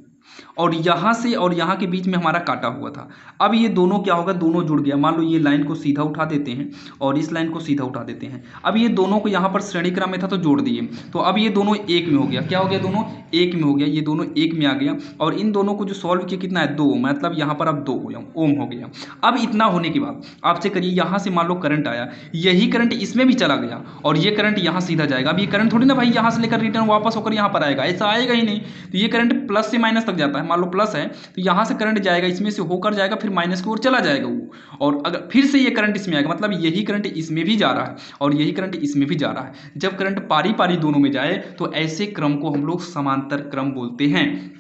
और यहाँ से और यहाँ के बीच में हमारा काटा हुआ था। अब ये दोनों क्या होगा, दोनों जुड़ गया। मान लो ये लाइन को सीधा उठा देते हैं और इस लाइन को सीधा उठा देते हैं। अब ये दोनों को यहाँ पर श्रेणी क्रम में था तो जोड़ दिए, तो अब ये दोनों एक में हो गया। क्या हो गया, दोनों एक में हो गया, ये दोनों एक में आ गया। और इन दोनों को जो सॉल्व किया कितना है, 2 ओम, मतलब यहाँ पर अब 2 ओम हो गया। अब इतना होने के बाद आपसे करिए, यहाँ से मान लो करंट आया, यही करंट इसमें भी चला गया और ये करंट यहाँ सीधा जाएगा। अब ये करंट थोड़ी ना भाई यहाँ से लेकर रिटर्न वापस होकर यहाँ पर आएगा, ऐसा आएगा ही नहीं। तो ये करंट प्लस से माइनस तक जाता है। मान लो प्लस है तो यहाँ से करंट जाएगा, इसमें से होकर जाएगा, फिर माइनस की ओर चला जाएगा वो। और अगर फिर से ये करंट इसमें आएगा, मतलब यही करंट इसमें भी जा रहा है और यही करंट इसमें भी जा रहा है। जब करंट पारी पारी दोनों में जाए तो ऐसे क्रम को हम लोग समांतर क्रम बोलते हैं।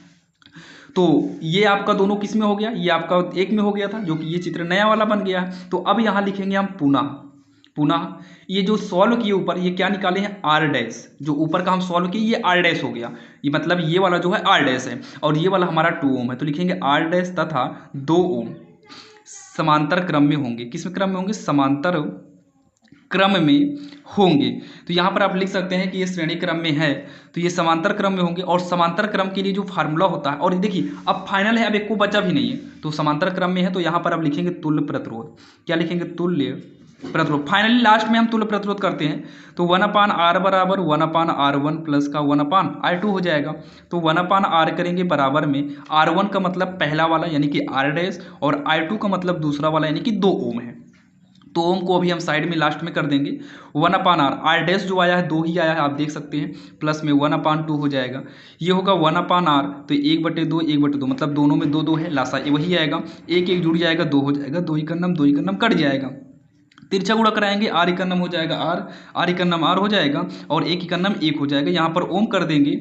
तो ये आपका दोनों किस में हो गया, ये आपका एक में हो गया था, जो कि ये चित्र नया वाला बन गया है। तो अब यहाँ लिखेंगे हम पुनः ये जो सॉल्व किए ऊपर, ये क्या निकाले हैं, आर डैश। जो ऊपर का हम सॉल्व किए ये आर डैश हो गया, ये मतलब ये वाला जो है आर डैश है और ये वाला हमारा 2 ओम है। तो लिखेंगे आर डैश तथा 2 ओम समांतर क्रम में होंगे। किस क्रम में होंगे, समांतर क्रम में होंगे। तो यहाँ पर आप लिख सकते हैं कि ये श्रेणी क्रम में है तो ये समांतर क्रम में होंगे। और समांतर क्रम के लिए जो फार्मूला होता है, और देखिए अब फाइनल है, अब एक को बचा भी नहीं है, तो समांतर क्रम में है तो यहाँ पर अब लिखेंगे तुल्य प्रतिरोध। क्या लिखेंगे, तुल्य प्रतिरोध। फाइनली लास्ट में हम तुल्य प्रतिरोध करते हैं तो 1/r बराबर 1/r1 प्लस का 1/r2 हो जाएगा। तो 1/r करेंगे बराबर में r1 का मतलब पहला वाला यानी कि r डैश और r2 का मतलब दूसरा वाला यानी कि 2 ओम है। तो ओम को अभी हम साइड में लास्ट में कर देंगे। 1/r, r डैश जो आया है 2 ही आया है, आप देख सकते हैं, प्लस में 1/2 हो जाएगा। ये होगा 1/r तो 1/2 1/2 मतलब दोनों में 2 2 है, लासा वही आएगा, एक एक जुड़ जाएगा, 2 हो जाएगा, 2 ही का नम कट जाएगा। तिरछा गुणा कराएंगे, आर का नम हो जाएगा आर का नम आर हो जाएगा और एक का नम 1 हो जाएगा। यहाँ पर ओम कर देंगे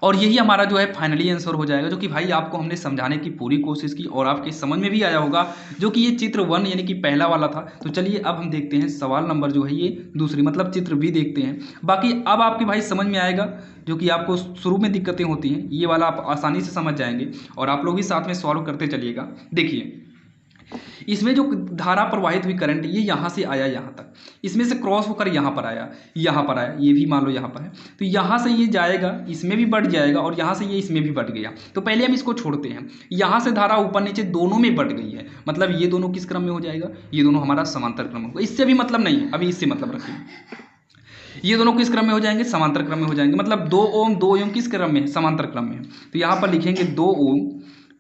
और यही हमारा जो है फाइनली आंसर हो जाएगा, जो कि भाई आपको हमने समझाने की पूरी कोशिश की और आपके समझ में भी आया होगा, जो कि ये चित्र 1 यानी कि पहला वाला था। तो चलिए अब हम देखते हैं सवाल नंबर जो है ये दूसरी, मतलब चित्र भी देखते हैं। बाकी अब आपके भाई समझ में आएगा, जो कि आपको शुरू में दिक्कतें होती हैं ये वाला आप आसानी से समझ जाएंगे और आप लोग भी साथ में सॉल्व करते चलिएगा। देखिए इसमें जो धारा प्रवाहित हुई करंट, ये यहाँ से आया यहाँ तक, इसमें से क्रॉस होकर यहाँ पर आया, ये भी मान लो यहाँ पर है, तो यहाँ से ये जाएगा, इसमें भी बढ़ जाएगा और यहाँ से ये इसमें भी बढ़ गया। तो पहले हम इसको छोड़ते हैं। यहाँ से धारा ऊपर नीचे दोनों में बढ़ गई है, मतलब ये दोनों किस क्रम में हो जाएगा, ये दोनों हमारा समांतर क्रम होगा। इससे भी मतलब नहीं है, अभी इससे मतलब रखिए, ये दोनों किस क्रम में हो जाएंगे, समांतर क्रम में हो जाएंगे। मतलब 2 ओम किस क्रम में है, समांतर क्रम में है। तो यहाँ पर लिखेंगे 2 ओम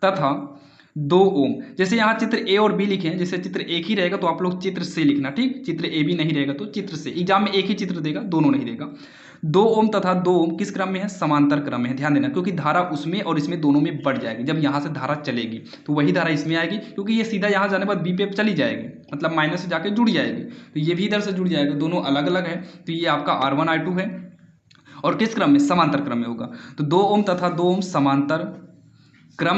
तथा 2 ओम। जैसे यहाँ चित्र ए और बी लिखे हैं, जैसे चित्र एक ही रहेगा तो आप लोग चित्र से लिखना, ठीक, चित्र ए बी नहीं रहेगा तो चित्र से। एग्जाम में एक ही चित्र देगा, दोनों नहीं देगा। 2 ओम तथा 2 ओम किस क्रम में है, समांतर क्रम में है। ध्यान देना, क्योंकि धारा उसमें और इसमें दोनों में बढ़ जाएगी। जब यहाँ से धारा चलेगी तो वही धारा इसमें आएगी, क्योंकि ये सीधा यहाँ जाने के बाद बी पे चली जाएगी, मतलब माइनस से जाके जुड़ जाएगी। तो ये भी इधर से जुड़ जाएगा, दोनों अलग अलग है। तो ये आपका R1 R2 है और किस क्रम में, समांतर क्रम में होगा। तो 2 ओम तथा 2 ओम समांतर क्रम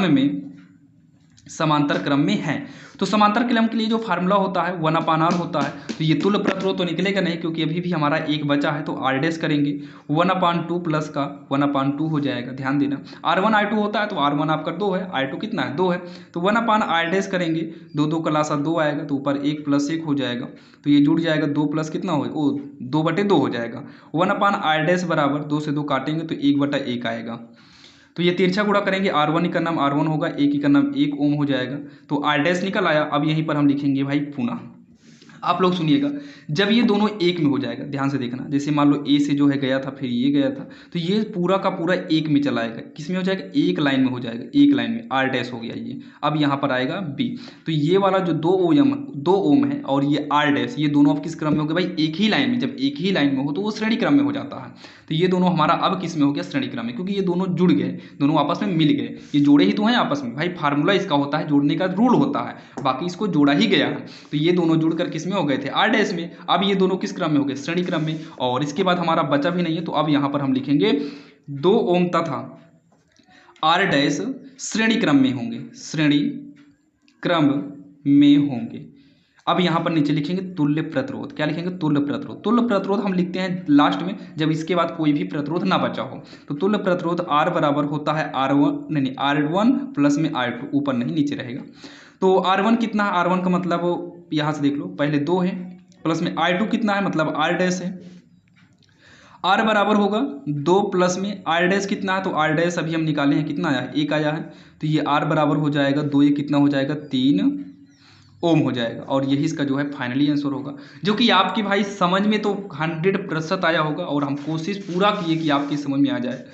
में है। तो समांतर क्रम के लिए जो फार्मूला होता है 1/r होता है। तो ये तुल्य प्रतिरोध तो निकलेगा नहीं, क्योंकि अभी भी हमारा एक बचा है, तो r डैश करेंगे 1/2 प्लस का 1/2 हो जाएगा। ध्यान देना, R1 R2 होता है तो R1 आपका 2 है, R2 कितना है, 2 है। तो 1/r डैश करेंगे, 2 2 का लासा 2 आएगा, तो ऊपर 1 + 1 हो जाएगा, तो ये जुड़ जाएगा, 2 प्लस कितना हो, 2/2 हो जाएगा। 1/r डैश बराबर 2 से 2 काटेंगे तो 1/1 आएगा। तो ये तिरछा गुणा करेंगे, R1 का नाम R1 होगा, एक का नाम 1 ओम हो जाएगा। तो R डैश निकल आया। अब यहीं पर हम लिखेंगे भाई पुनः। आप लोग सुनिएगा, जब ये दोनों एक में हो जाएगा, ध्यान से देखना, जैसे मान लो ए से जो है गया था, फिर ये गया था, तो ये पूरा का पूरा एक में चला आएगा। किस में हो जाएगा, एक लाइन में हो जाएगा, एक लाइन में। R डैश हो गया ये। अब यहाँ पर आएगा B। तो ये वाला जो 2 ओम है और ये R डैश, ये दोनों अब किस क्रम में हो गए भाई, एक ही लाइन में। जब एक ही लाइन में हो तो वो श्रेणी क्रम में हो जाता है। तो ये दोनों हमारा अब किस में हो गया, श्रेणी क्रम में, क्योंकि ये दोनों जुड़ गए, दोनों आपस में मिल गए। ये जोड़े ही तो हैं आपस में भाई, फार्मूला इसका होता है, जोड़ने का रूल होता है, बाकी इसको जोड़ा ही गया है। तो ये दोनों जुड़कर किस में हो गए थे, R डैश में। अब ये दोनों किस क्रम में हो गए, श्रेणी क्रम में। और इसके बाद हमारा बचा भी नहीं है, तो अब यहाँ पर हम लिखेंगे 2 ओम तथा R डैश श्रेणी क्रम में होंगे, श्रेणी क्रम में होंगे। अब यहाँ पर नीचे लिखेंगे तुल्य प्रतिरोध। क्या लिखेंगे, तुल्य प्रतिरोध। तुल्य प्रतिरोध हम लिखते हैं लास्ट में, जब इसके बाद कोई भी प्रतिरोध ना बचा हो। तो तुल्य प्रतिरोध R बराबर होता है R1 प्लस में R2, ऊपर नहीं नीचे रहेगा। तो R1 कितना है, R1 का मतलब यहाँ से देख लो, पहले 2 है, प्लस में R2 कितना है, मतलब R डैश है। आर बराबर होगा 2 प्लस में आर डैश कितना है, तो आर डैश अभी हम निकाले हैं, कितना आया है, 1 आया है। तो ये आर बराबर हो जाएगा 2, ये कितना हो जाएगा, 3 ओम हो जाएगा। और यही इसका जो है फाइनली आंसर होगा, जो कि आपकी भाई समझ में तो 100% आया होगा, और हम कोशिश पूरा किए कि आपकी समझ में आ जाए।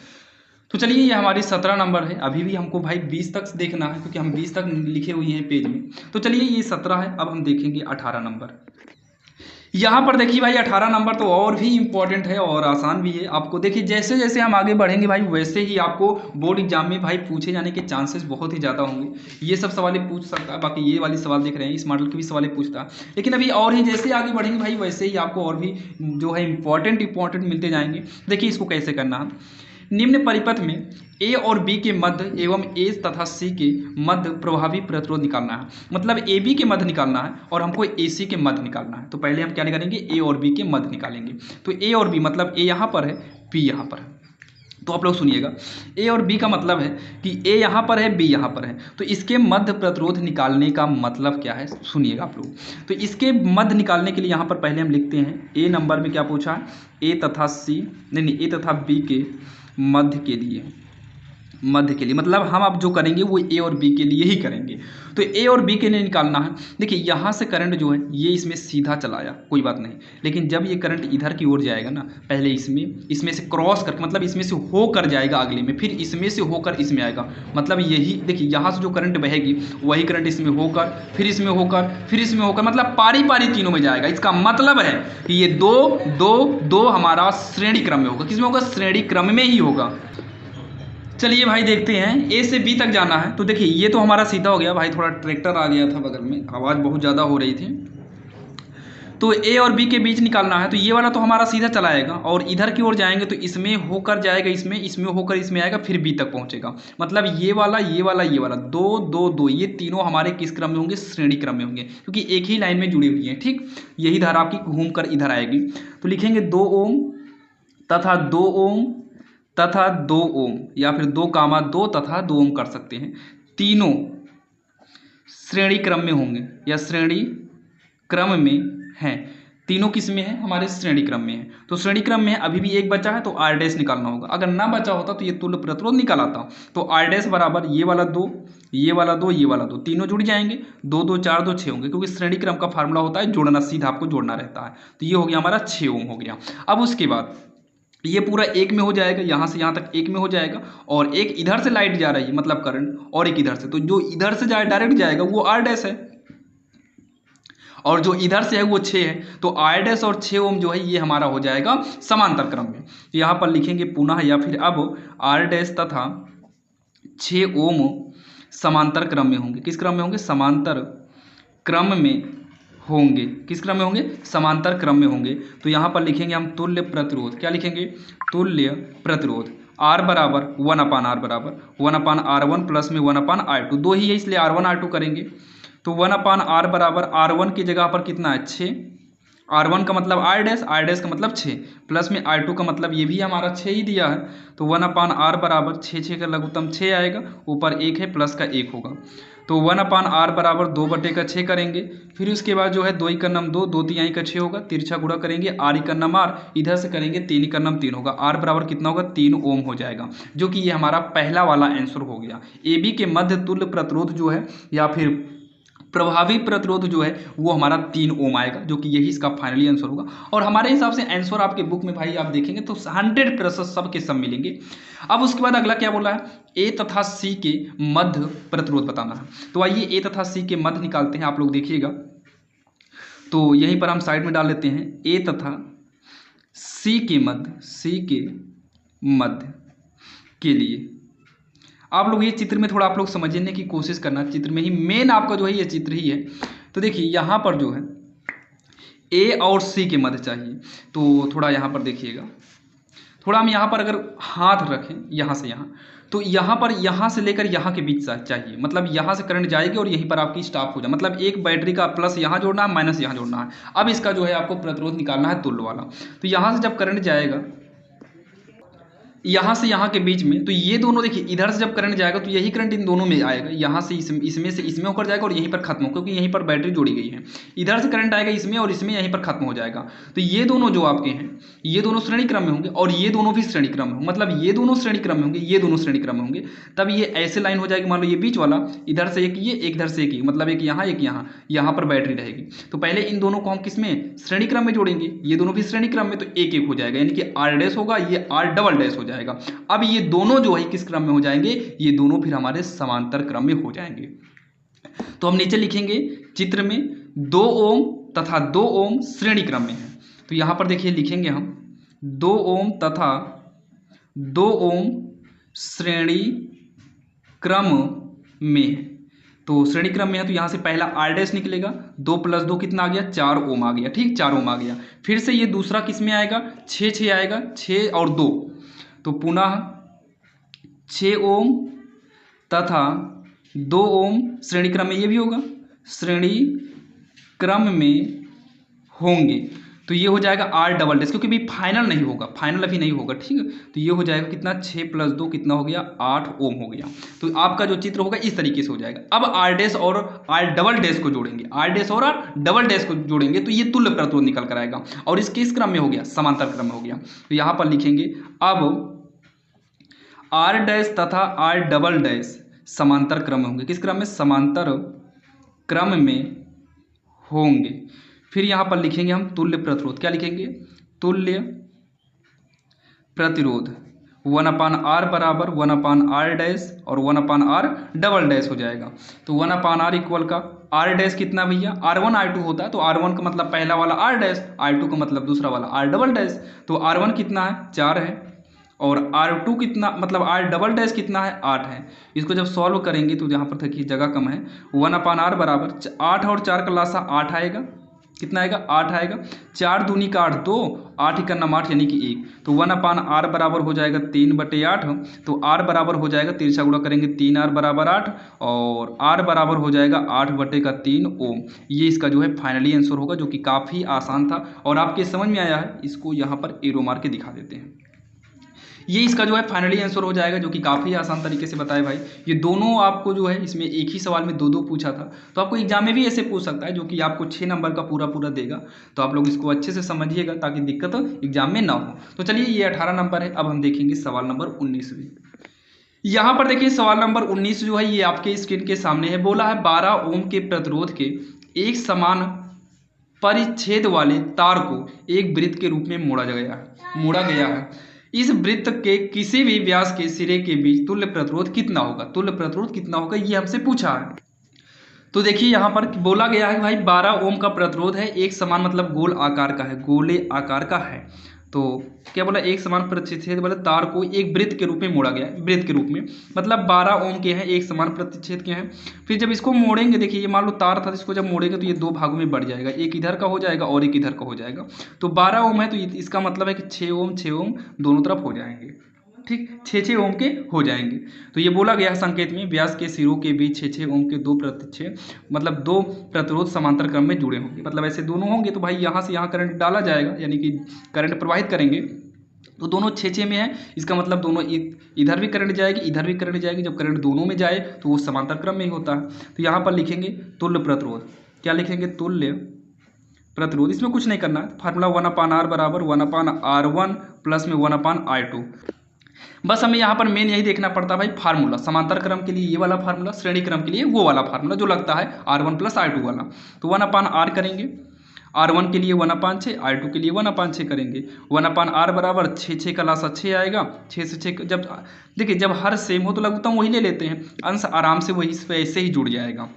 तो चलिए, ये हमारी 17 नंबर है। अभी भी हमको भाई 20 तक देखना है, क्योंकि हम 20 तक लिखे हुए हैं पेज में। तो चलिए, ये 17 है। अब हम देखेंगे 18 नंबर। यहाँ पर देखिए भाई, 18 नंबर तो और भी इम्पोर्टेंट है और आसान भी है। आपको देखिए, जैसे जैसे हम आगे बढ़ेंगे भाई, वैसे ही आपको बोर्ड एग्जाम में भाई पूछे जाने के चांसेस बहुत ही ज़्यादा होंगे। ये सब सवालें पूछ सकता है, बाकी ये वाली सवाल देख रहे हैं, इस मॉडल के भी सवालें पूछता है। लेकिन अभी और ही जैसे आगे बढ़ेंगे भाई, वैसे ही आपको और भी जो है इंपॉर्टेंट मिलते जाएंगे। देखिए, इसको कैसे करना है। निम्न परिपथ में ए और बी के मध्य एवं ए तथा सी के मध्य प्रभावी प्रतिरोध निकालना है। मतलब ए बी के मध्य निकालना है और हमको ए सी के मध्य निकालना है। तो पहले हम क्या निकालेंगे, ए और बी के मध्य निकालेंगे। तो ए और बी मतलब ए यहाँ पर है, बी यहाँ पर है। तो आप लोग सुनिएगा, ए और बी का मतलब है कि ए यहाँ पर है, बी यहाँ पर है। तो इसके मध्य प्रतिरोध निकालने का मतलब क्या है, सुनिएगा आप लोग। तो इसके मध्य निकालने के लिए यहाँ पर पहले हम लिखते हैं, ए नंबर में क्या पूछा है, ए तथा सी, नहीं, ए तथा बी के मध्य के लिए मतलब हम अब जो करेंगे वो ए और बी के लिए ही करेंगे। तो ए और बी के लिए निकालना है। देखिए, यहाँ से करंट जो है ये इसमें सीधा चलाया, कोई बात नहीं। लेकिन जब ये करंट इधर की ओर जाएगा ना, पहले इसमें से क्रॉस करके, मतलब इसमें से होकर जाएगा अगले में, फिर इसमें से होकर इसमें आएगा। मतलब यही देखिए, यहाँ से जो करंट बहेगी वही करंट इसमें होकर, फिर इसमें होकर, फिर इसमें होकर, मतलब पारी पारी तीनों में जाएगा। इसका मतलब है कि ये दो दो दो हमारा श्रेणी क्रम में होगा। किसमें होगा, श्रेणी क्रम में ही होगा। चलिए भाई, देखते हैं, ए से बी तक जाना है। तो देखिए, ये तो हमारा सीधा हो गया भाई। थोड़ा ट्रैक्टर आ गया था बगल में, आवाज़ बहुत ज़्यादा हो रही थी। तो ए और बी के बीच निकालना है। तो ये वाला तो हमारा सीधा चलाएगा, और इधर की ओर जाएंगे तो इसमें होकर जाएगा, इसमें होकर इसमें आएगा, फिर बी तक पहुंचेगा। मतलब ये वाला, ये वाला, ये वाला, दो दो दो, ये तीनों हमारे किस क्रम में होंगे, श्रेणी क्रम में होंगे, क्योंकि एक ही लाइन में जुड़ी हुई है। ठीक, यही धारा आपकी घूम कर इधर आएगी। तो लिखेंगे 2 ओम तथा 2 ओम तथा 2 ओम, या फिर 2, 2 तथा 2 ओम कर सकते हैं। तीनों श्रेणी क्रम में होंगे या श्रेणी क्रम में हैं। तीनों किस में है, हमारे श्रेणी क्रम में है। तो श्रेणी क्रम में अभी भी एक बचा है, तो आर डैश निकालना होगा। अगर ना बचा होता तो ये तुल्य प्रतिरोध निकाल आता। तो आर डैश बराबर ये वाला 2, ये वाला 2, ये वाला 2, तीनों जुड़ जाएंगे। 2 2 4 2 6 होंगे, क्योंकि श्रेणी क्रम का फार्मूला होता है जोड़ना, सीधा आपको जोड़ना रहता है। तो ये हो गया हमारा 6 ओम हो गया। अब उसके बाद ये पूरा एक में हो जाएगा, यहाँ से यहाँ तक एक में हो जाएगा, और एक इधर से लाइट जा रही है मतलब करंट, और एक इधर से। तो जो इधर से जाए डायरेक्ट जाएगा वो आर डैश है, और जो इधर से है वो 6 है। तो आर डैश और 6 ओम जो है ये हमारा हो जाएगा समांतर क्रम में। तो यहाँ पर लिखेंगे पुनः, या फिर अब आर डैश तथा 6 ओम समांतर क्रम में होंगे। किस क्रम में होंगे, समांतर क्रम में होंगे। किस क्रम में होंगे, समांतर क्रम में होंगे। तो यहाँ पर लिखेंगे हम तुल्य प्रतिरोध। क्या लिखेंगे, तुल्य प्रतिरोध। R बराबर 1/R बराबर 1/R1 प्लस में 1/R2, दो ही है इसलिए R1 R2 करेंगे। तो 1/R बराबर R1 की जगह पर कितना है, 6। R1 का मतलब R डैश, R डैश का मतलब 6, प्लस में R2 का मतलब ये भी हमारा 6 ही दिया है। तो 1/R बराबर 6 का लघुत्तम 6 आएगा, ऊपर 1 है, प्लस का 1 होगा। तो 1/R बराबर 2/6 करेंगे। फिर उसके बाद जो है 2 × 9 2, 2 × 3 = 6 होगा, तिरछा गुणा करेंगे, R × 9 R, इधर से करेंगे 3 × 9 3 होगा। R बराबर कितना होगा, 3 ओम हो जाएगा, जो कि ये हमारा पहला वाला आंसर हो गया। ए बी के मध्य तुल्य प्रतिरोध जो है, या फिर प्रभावी प्रतिरोध जो है, वो हमारा 3 ओम आएगा, जो कि यही इसका फाइनली आंसर होगा। और हमारे हिसाब से आंसर आपके बुक में भाई आप देखेंगे तो 100% सब के सब मिलेंगे। अब उसके बाद अगला क्या बोला है, ए तथा सी के मध्य प्रतिरोध बताना है। तो आइए ए तथा सी के मध्य निकालते हैं, आप लोग देखिएगा। तो यहीं पर हम साइड में डाल लेते हैं, ए तथा सी के मध्य के लिए आप लोग ये चित्र में थोड़ा आप लोग समझने की कोशिश करना, चित्र में ही मेन आपका जो है ये चित्र ही है। तो देखिए, यहाँ पर जो है ए और सी के मध्य चाहिए। तो थोड़ा यहाँ पर देखिएगा, थोड़ा हम यहाँ पर अगर हाथ रखें यहाँ से यहाँ, तो यहाँ पर यहाँ से लेकर यहाँ के बीच चाहिए। मतलब यहाँ से करंट जाएगी और यहीं पर आपकी स्टॉप हो जाए। मतलब एक बैटरी का प्लस यहाँ जोड़ना है, माइनस यहाँ जोड़ना है। अब इसका जो है आपको प्रतिरोध निकालना है तुल्य वाला। तो यहाँ से जब करंट जाएगा, यहाँ से यहाँ के बीच में, तो ये दोनों देखिए इधर से जब करंट जाएगा तो यही करंट इन दोनों में आएगा, यहाँ से इसमें से इसमें होकर जाएगा और यहीं पर खत्म हो, क्योंकि यहीं पर बैटरी जोड़ी गई है। इधर से करंट आएगा इसमें और इसमें यहीं पर खत्म हो जाएगा। तो ये दोनों जो आपके हैं ये दोनों श्रेणी क्रम में होंगे और ये दोनों भी श्रेणी क्रम में होंगे, मतलब ये दोनों श्रेणी क्रम में होंगे, ये दोनों श्रेणी क्रम में होंगे। तब ये ऐसे लाइन हो जाएगी, मान लो ये बीच वाला इधर से एक ये एक इधर से एक ही, मतलब एक यहाँ यहाँ पर बैटरी रहेगी। तो पहले इन दोनों को हम किस में श्रेणी क्रम में जोड़ेंगे, ये दोनों भी श्रेणी क्रम में, तो एक एक हो जाएगा, यानी कि आर डैश होगा, ये आर डबल डैश हो जाएगा। अब ये दोनों जो है किस क्रम में हो जाएंगे, ये दोनों फिर हमारे समांतर क्रम में हो जाएंगे। तो हम नीचे लिखेंगे चित्र में 2 ओम तथा 2 ओम श्रेणी क्रम में है। तो यहाँ पर देखिए लिखेंगे हम 2 ओम तथा 2 ओम श्रेणी क्रम में। तो श्रेणी क्रम में है तो यहाँ से पहला आर डैश निकलेगा, 2 + 2 कितना आ गया, 4 ओम आ गया। ठीक, 4 ओम आ गया। फिर से ये दूसरा किस में आएगा, 6 आएगा, 6 और 2, तो पुनः 6 ओम तथा 2 ओम श्रेणी क्रम में, ये भी होगा श्रेणी क्रम में होंगे। तो ये हो जाएगा आर डबल डैश, क्योंकि भी फाइनल नहीं होगा, फाइनल अभी नहीं होगा। ठीक है, तो ये हो जाएगा कितना, 6 + 2 कितना हो गया, 8 ओम हो गया। तो आपका जो चित्र होगा इस तरीके से हो जाएगा। अब आर डैश और आर डबल डैश को जोड़ेंगे, आर डैश और आर डबल डैश को जोड़ेंगे तो ये तुल्य प्रतिरोध निकल कर आएगा, और इसके इस क्रम में हो गया, समांतर क्रम में हो गया। तो यहाँ पर लिखेंगे अब आर डैश तथा आर डबल डैश समांतर क्रम में होंगे, किस क्रम में, समांतर क्रम में होंगे। फिर यहाँ पर लिखेंगे हम तुल्य प्रतिरोध, क्या लिखेंगे, तुल्य प्रतिरोध 1/r बराबर 1/r डैश और 1/r डबल डैश हो जाएगा। तो 1/r इक्वल का r डैश कितना भैया, r1 r2 होता है, तो r1 का मतलब पहला वाला r डैश, r2 का मतलब दूसरा वाला r डबल डैश। तो r1 कितना है, 4 है, और r2 कितना मतलब r डबल डैश कितना है, 8 है। इसको जब सॉल्व करेंगे तो यहाँ पर देखिए जगह कम है, 1/r बराबर 8 और 4 का लासा 8 आएगा, कितना आएगा, 8 आएगा। 4 दूनी का 8 2, 8 ही का नाम 8 यानी कि 1। तो 1/r बराबर हो जाएगा 3/8। तो r बराबर हो जाएगा, तिरछा गुणा करेंगे 3r बराबर 8, और r बराबर हो जाएगा 8/3 ओम। ये इसका जो है फाइनली आंसर होगा, जो कि काफ़ी आसान था और आपके समझ में आया है। इसको यहाँ पर एरो मार के दिखा देते हैं। ये इसका जो है फाइनली आंसर हो जाएगा, जो कि काफ़ी आसान तरीके से बताए भाई। ये दोनों आपको जो है इसमें एक ही सवाल में 2-2 पूछा था, तो आपको एग्जाम में भी ऐसे पूछ सकता है, जो कि आपको 6 नंबर का पूरा देगा। तो आप लोग इसको अच्छे से समझिएगा ताकि दिक्कत एग्जाम में ना हो। तो चलिए, ये 18 नंबर है। अब हम देखेंगे सवाल नंबर 19 भी। यहाँ पर देखिए सवाल नंबर 19 जो है ये आपके स्क्रीन के सामने है। बोला है 12 ओम के प्रतिरोध के एक समान परिच्छेद वाले तार को एक वृत्त के रूप में मोड़ा गया है। इस वृत्त के किसी भी व्यास के सिरे के बीच तुल्य प्रतिरोध कितना होगा, तुल्य प्रतिरोध कितना होगा, ये हमसे पूछा है। तो देखिए यहाँ पर बोला गया है भाई 12 ओम का प्रतिरोध है, एक समान मतलब गोल आकार का है, गोले आकार का है। तो क्या बोला, एक समान प्रतिच्छेद वाले तार को एक वृत्त के रूप में मोड़ा गया है, वृत्त के रूप में मतलब 12 ओम के हैं, एक समान प्रतिच्छेद के हैं। फिर जब इसको मोड़ेंगे, देखिए ये मान लो तार था, इसको जब मोड़ेंगे तो ये 2 भागों में बढ़ जाएगा, एक इधर का हो जाएगा और एक इधर का हो जाएगा। तो 12 ओम है, तो इसका मतलब है कि 6 ओम दोनों तरफ हो जाएंगे। ठीक, 6 ओम के हो जाएंगे। तो ये बोला गया है संकेत में, व्यास के सिरों के बीच 6 ओम के 2 प्रतिच्छेद मतलब 2 प्रतिरोध समांतर क्रम में जुड़े होंगे। मतलब ऐसे दोनों होंगे तो भाई यहाँ से यहाँ करंट डाला जाएगा, यानी कि करंट प्रवाहित करेंगे, तो दोनों 6 में है। इसका मतलब दोनों इधर भी करंट जाएगी, इधर भी करंट जाएगी। जब करंट दोनों में जाए तो वो समांतर क्रम में ही होता है। तो यहाँ पर लिखेंगे तुल्य प्रतिरोध, क्या लिखेंगे, तुल्य प्रतिरोध। इसमें कुछ नहीं करना है, फार्मूला 1/r बराबर 1/r1 प्लस में 1/r2। बस हमें यहाँ पर मेन यही देखना पड़ता है भाई, फार्मूला समांतर क्रम के लिए ये वाला फार्मूला, श्रेणी क्रम के लिए वो वाला फार्मूला जो लगता है r1 + r2 वाला। तो 1/r करेंगे, r1 के लिए 1/6, r2 के लिए 1/6 करेंगे। 1/r बराबर 6 का लासा 6 आएगा। 6 से 6 जब देखिए जब हर सेम हो तो लघुत्तम वही ले लेते हैं, अंश आराम से वही ऐसे ही जुड़ जाएगा।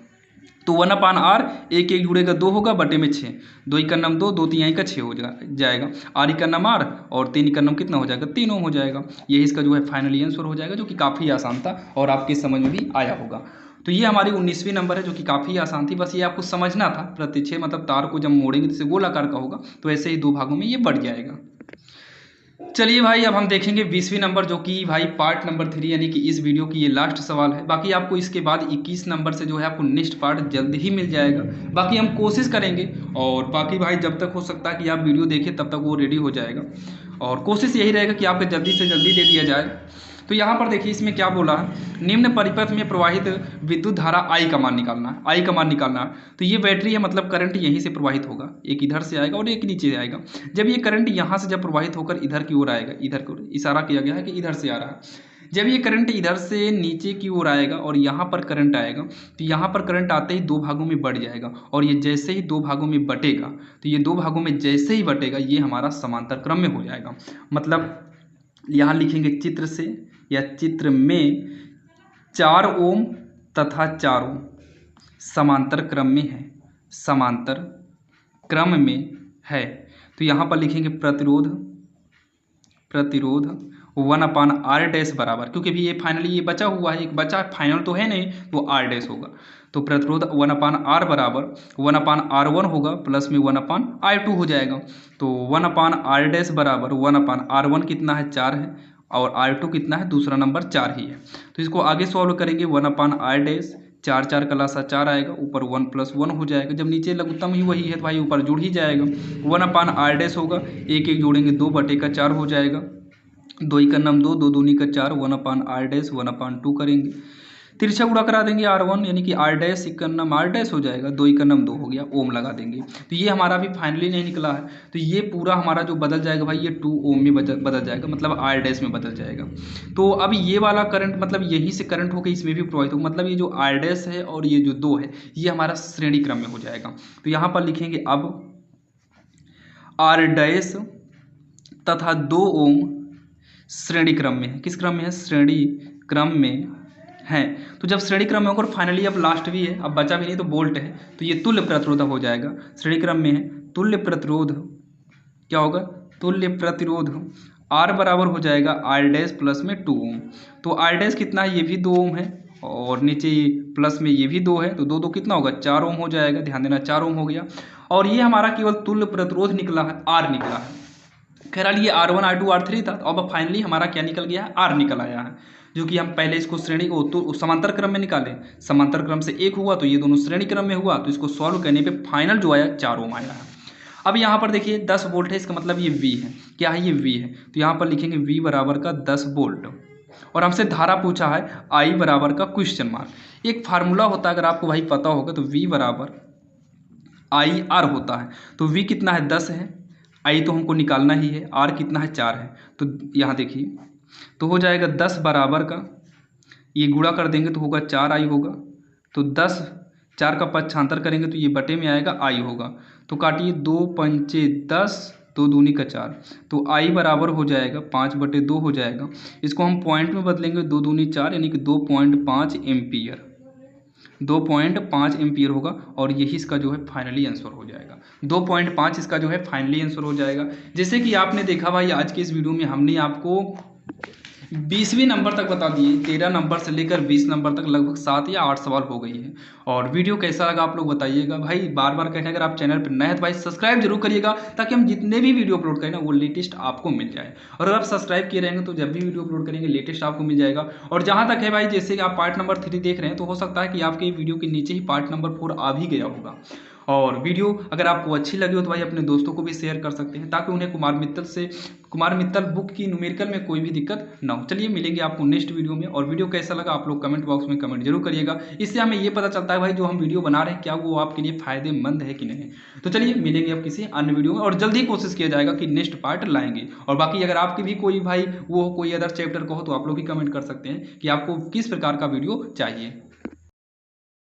तो 1/r 1 जुड़ेगा 2 होगा बटे में 6, 2 का नाम 2, 2 3 का 6 हो जाएगा। r का नाम r और 3 का नाम कितना हो जाएगा, 3 ओम हो जाएगा। यही इसका जो है फाइनली आंसर हो जाएगा, जो कि काफ़ी आसान था और आपके समझ में भी आया होगा। तो ये हमारी 19वीं नंबर है, जो कि काफ़ी आसान थी। बस ये आपको समझना था, प्रतिच्छेद मतलब तार को जब मोड़ेंगे जैसे गोल आकार का होगा, तो ऐसे ही 2 भागों में ये बढ़ जाएगा। चलिए भाई, अब हम देखेंगे 20वीं नंबर, जो कि भाई पार्ट नंबर 3 यानी कि इस वीडियो की ये लास्ट सवाल है। बाकी आपको इसके बाद 21 नंबर से जो है आपको नेक्स्ट पार्ट जल्द ही मिल जाएगा। बाकी हम कोशिश करेंगे, और बाकी भाई जब तक हो सकता है कि आप वीडियो देखें तब तक वो रेडी हो जाएगा। और कोशिश यही रहेगा कि आपको जल्दी से जल्दी दे दिया जाए। तो यहाँ पर देखिए इसमें क्या बोला है, निम्न परिपथ में प्रवाहित विद्युत धारा आई का मान निकालना है, आई का मान निकालना है। तो ये बैटरी है, मतलब करंट यहीं से प्रवाहित होगा, एक इधर से आएगा और एक नीचे आएगा। जब ये करंट यहाँ से जब प्रवाहित होकर इधर की ओर आएगा, इधर की ओर इशारा किया गया है कि इधर से आ रहा है, जब ये करंट इधर से नीचे की ओर आएगा और यहाँ पर करंट आएगा, तो यहाँ पर करंट आते ही दो भागों में बढ़ जाएगा, और ये जैसे ही दो भागों में बटेगा, तो ये दो भागों में जैसे ही बटेगा ये हमारा समांतर क्रम में हो जाएगा। मतलब यहाँ लिखेंगे चित्र से या चित्र में 4 ओम तथा 4 ओम समांतर क्रम में है, समांतर क्रम में है। तो यहाँ पर लिखेंगे प्रतिरोध 1/r डैश बराबर, क्योंकि भी ये फाइनली ये बचा हुआ है, एक बचा फाइनल तो है नहीं, वो r डैश होगा। तो प्रतिरोध 1/r बराबर 1/r1 होगा प्लस में 1/r2 हो जाएगा। तो 1/r डैश बराबर 1/r1 कितना है 4 है, और r2 कितना है, दूसरा नंबर 4 ही है। तो इसको आगे सॉल्व करेंगे, 1/r डैश 4 4 का लासा 4 आएगा, ऊपर 1 + 1 हो जाएगा। जब नीचे लघुत्तम ही वही है तो भाई ऊपर जुड़ ही जाएगा। 1/r डैश होगा, एक एक जोड़ेंगे 2/4 हो जाएगा, 2 × 2 2 दूनी का 4, 1/r डैश 1/2 करेंगे, तिरछा गुणा करा देंगे r1 यानी कि r डैश इक्नम r डैश हो जाएगा, 2 × 2 हो गया, ओम लगा देंगे। तो ये हमारा भी फाइनली नहीं निकला है, तो ये पूरा हमारा जो बदल जाएगा भाई ये 2 ओम में बदल जाएगा, मतलब r डैश में बदल जाएगा। तो अब ये वाला करंट मतलब यहीं से करंट होकर इसमें भी प्रवाहित होगा, मतलब ये जो r डैश है और ये जो 2 है ये हमारा श्रेणी क्रम में हो जाएगा। तो यहाँ पर लिखेंगे अब r डैश तथा 2 ओम श्रेणी क्रम में है, किस क्रम में है, श्रेणी क्रम में है। तो जब श्रेणी क्रम में होगा और फाइनली अब लास्ट भी है, अब बचा भी नहीं तो बोल्ट है, तो ये तुल्य प्रतिरोध हो जाएगा, श्रेणी क्रम में है। तुल्य प्रतिरोध क्या होगा, तुल्य प्रतिरोध R बराबर हो जाएगा R डैश प्लस में 2 ओम। तो R डैश कितना है, ये भी 2 ओम है, और नीचे प्लस में ये भी 2 है, तो 2 2 कितना होगा, 4 ओम हो जाएगा, ध्यान देना 4 ओम हो गया। और ये हमारा केवल तुल्य प्रतिरोध निकला है, R निकला है। खैर ये R1 R2 R3 था, तो अब फाइनली हमारा क्या निकल गया है, R निकल आया है, जो कि हम पहले इसको श्रेणी को तो समांतर क्रम में निकालें, समांतर क्रम से 1 हुआ तो ये दोनों श्रेणी क्रम में हुआ, तो इसको सॉल्व करने पे फाइनल जो आया 4 ओम आया है। अब यहाँ पर देखिए 10 वोल्ट है, इसका मतलब ये V है, क्या है ये V है, तो यहाँ पर लिखेंगे V बराबर का 10 वोल्ट, और हमसे धारा पूछा है I बराबर का क्वेश्चन मार्क। एक फार्मूला होता है अगर आपको भाई पता होगा, तो V बराबर IR होता है। तो V कितना है 10 है, I तो हमको निकालना ही है, R कितना है 4 है। तो यहाँ देखिए तो हो जाएगा 10 बराबर का, ये गुणा कर देंगे तो होगा 4I होगा, तो 10 4 का पक्षांतर करेंगे तो ये बटे में आएगा I होगा। तो काटिए 2 पंचे 10, 2 दूनी का 4, तो I बराबर हो जाएगा 5/2 हो जाएगा। इसको हम पॉइंट में बदलेंगे, 2 दूनी 4 यानी कि 2.5 एम्पियर, 2.5 एम्पियर होगा, और यही इसका जो है फाइनली आंसर हो जाएगा। 2.5 इसका जो है फाइनली आंसर हो जाएगा। जैसे कि आपने देखा भाई आज के इस वीडियो में हमने आपको 20वें नंबर तक बता दिए, 13 नंबर से लेकर 20 नंबर तक लगभग 7 या 8 सवाल हो गई है। और वीडियो कैसा लगा आप लोग बताइएगा। भाई बार बार कहना, अगर आप चैनल पर नए हैं तो भाई सब्सक्राइब जरूर करिएगा, ताकि हम जितने भी वीडियो अपलोड करें ना वो लेटेस्ट आपको मिल जाए। और अगर आप सब्सक्राइब किए रहेंगे तो जब भी वीडियो अपलोड करेंगे लेटेस्ट आपको मिल जाएगा। और जहाँ तक है भाई, जैसे कि आप पार्ट नंबर 3 देख रहे हैं, तो हो सकता है कि आपके वीडियो के नीचे ही पार्ट नंबर 4 आ भी गया होगा। और वीडियो अगर आपको अच्छी लगी हो तो भाई अपने दोस्तों को भी शेयर कर सकते हैं, ताकि उन्हें कुमार मित्तल बुक की न्यूमेरिकल में कोई भी दिक्कत ना हो। चलिए मिलेंगे आपको नेक्स्ट वीडियो में। और वीडियो कैसा लगा आप लोग कमेंट बॉक्स में कमेंट जरूर करिएगा, इससे हमें ये पता चलता है भाई जो हम वीडियो बना रहे हैं क्या वो आपके लिए फायदेमंद है कि नहीं। तो चलिए मिलेंगे अब किसी अन्य वीडियो में, और जल्दी कोशिश किया जाएगा कि नेक्स्ट पार्ट लाएंगे। और बाकी अगर आपकी भी कोई भाई वो कोई अदर चैप्टर का हो तो आप लोग ही कमेंट कर सकते हैं कि आपको किस प्रकार का वीडियो चाहिए।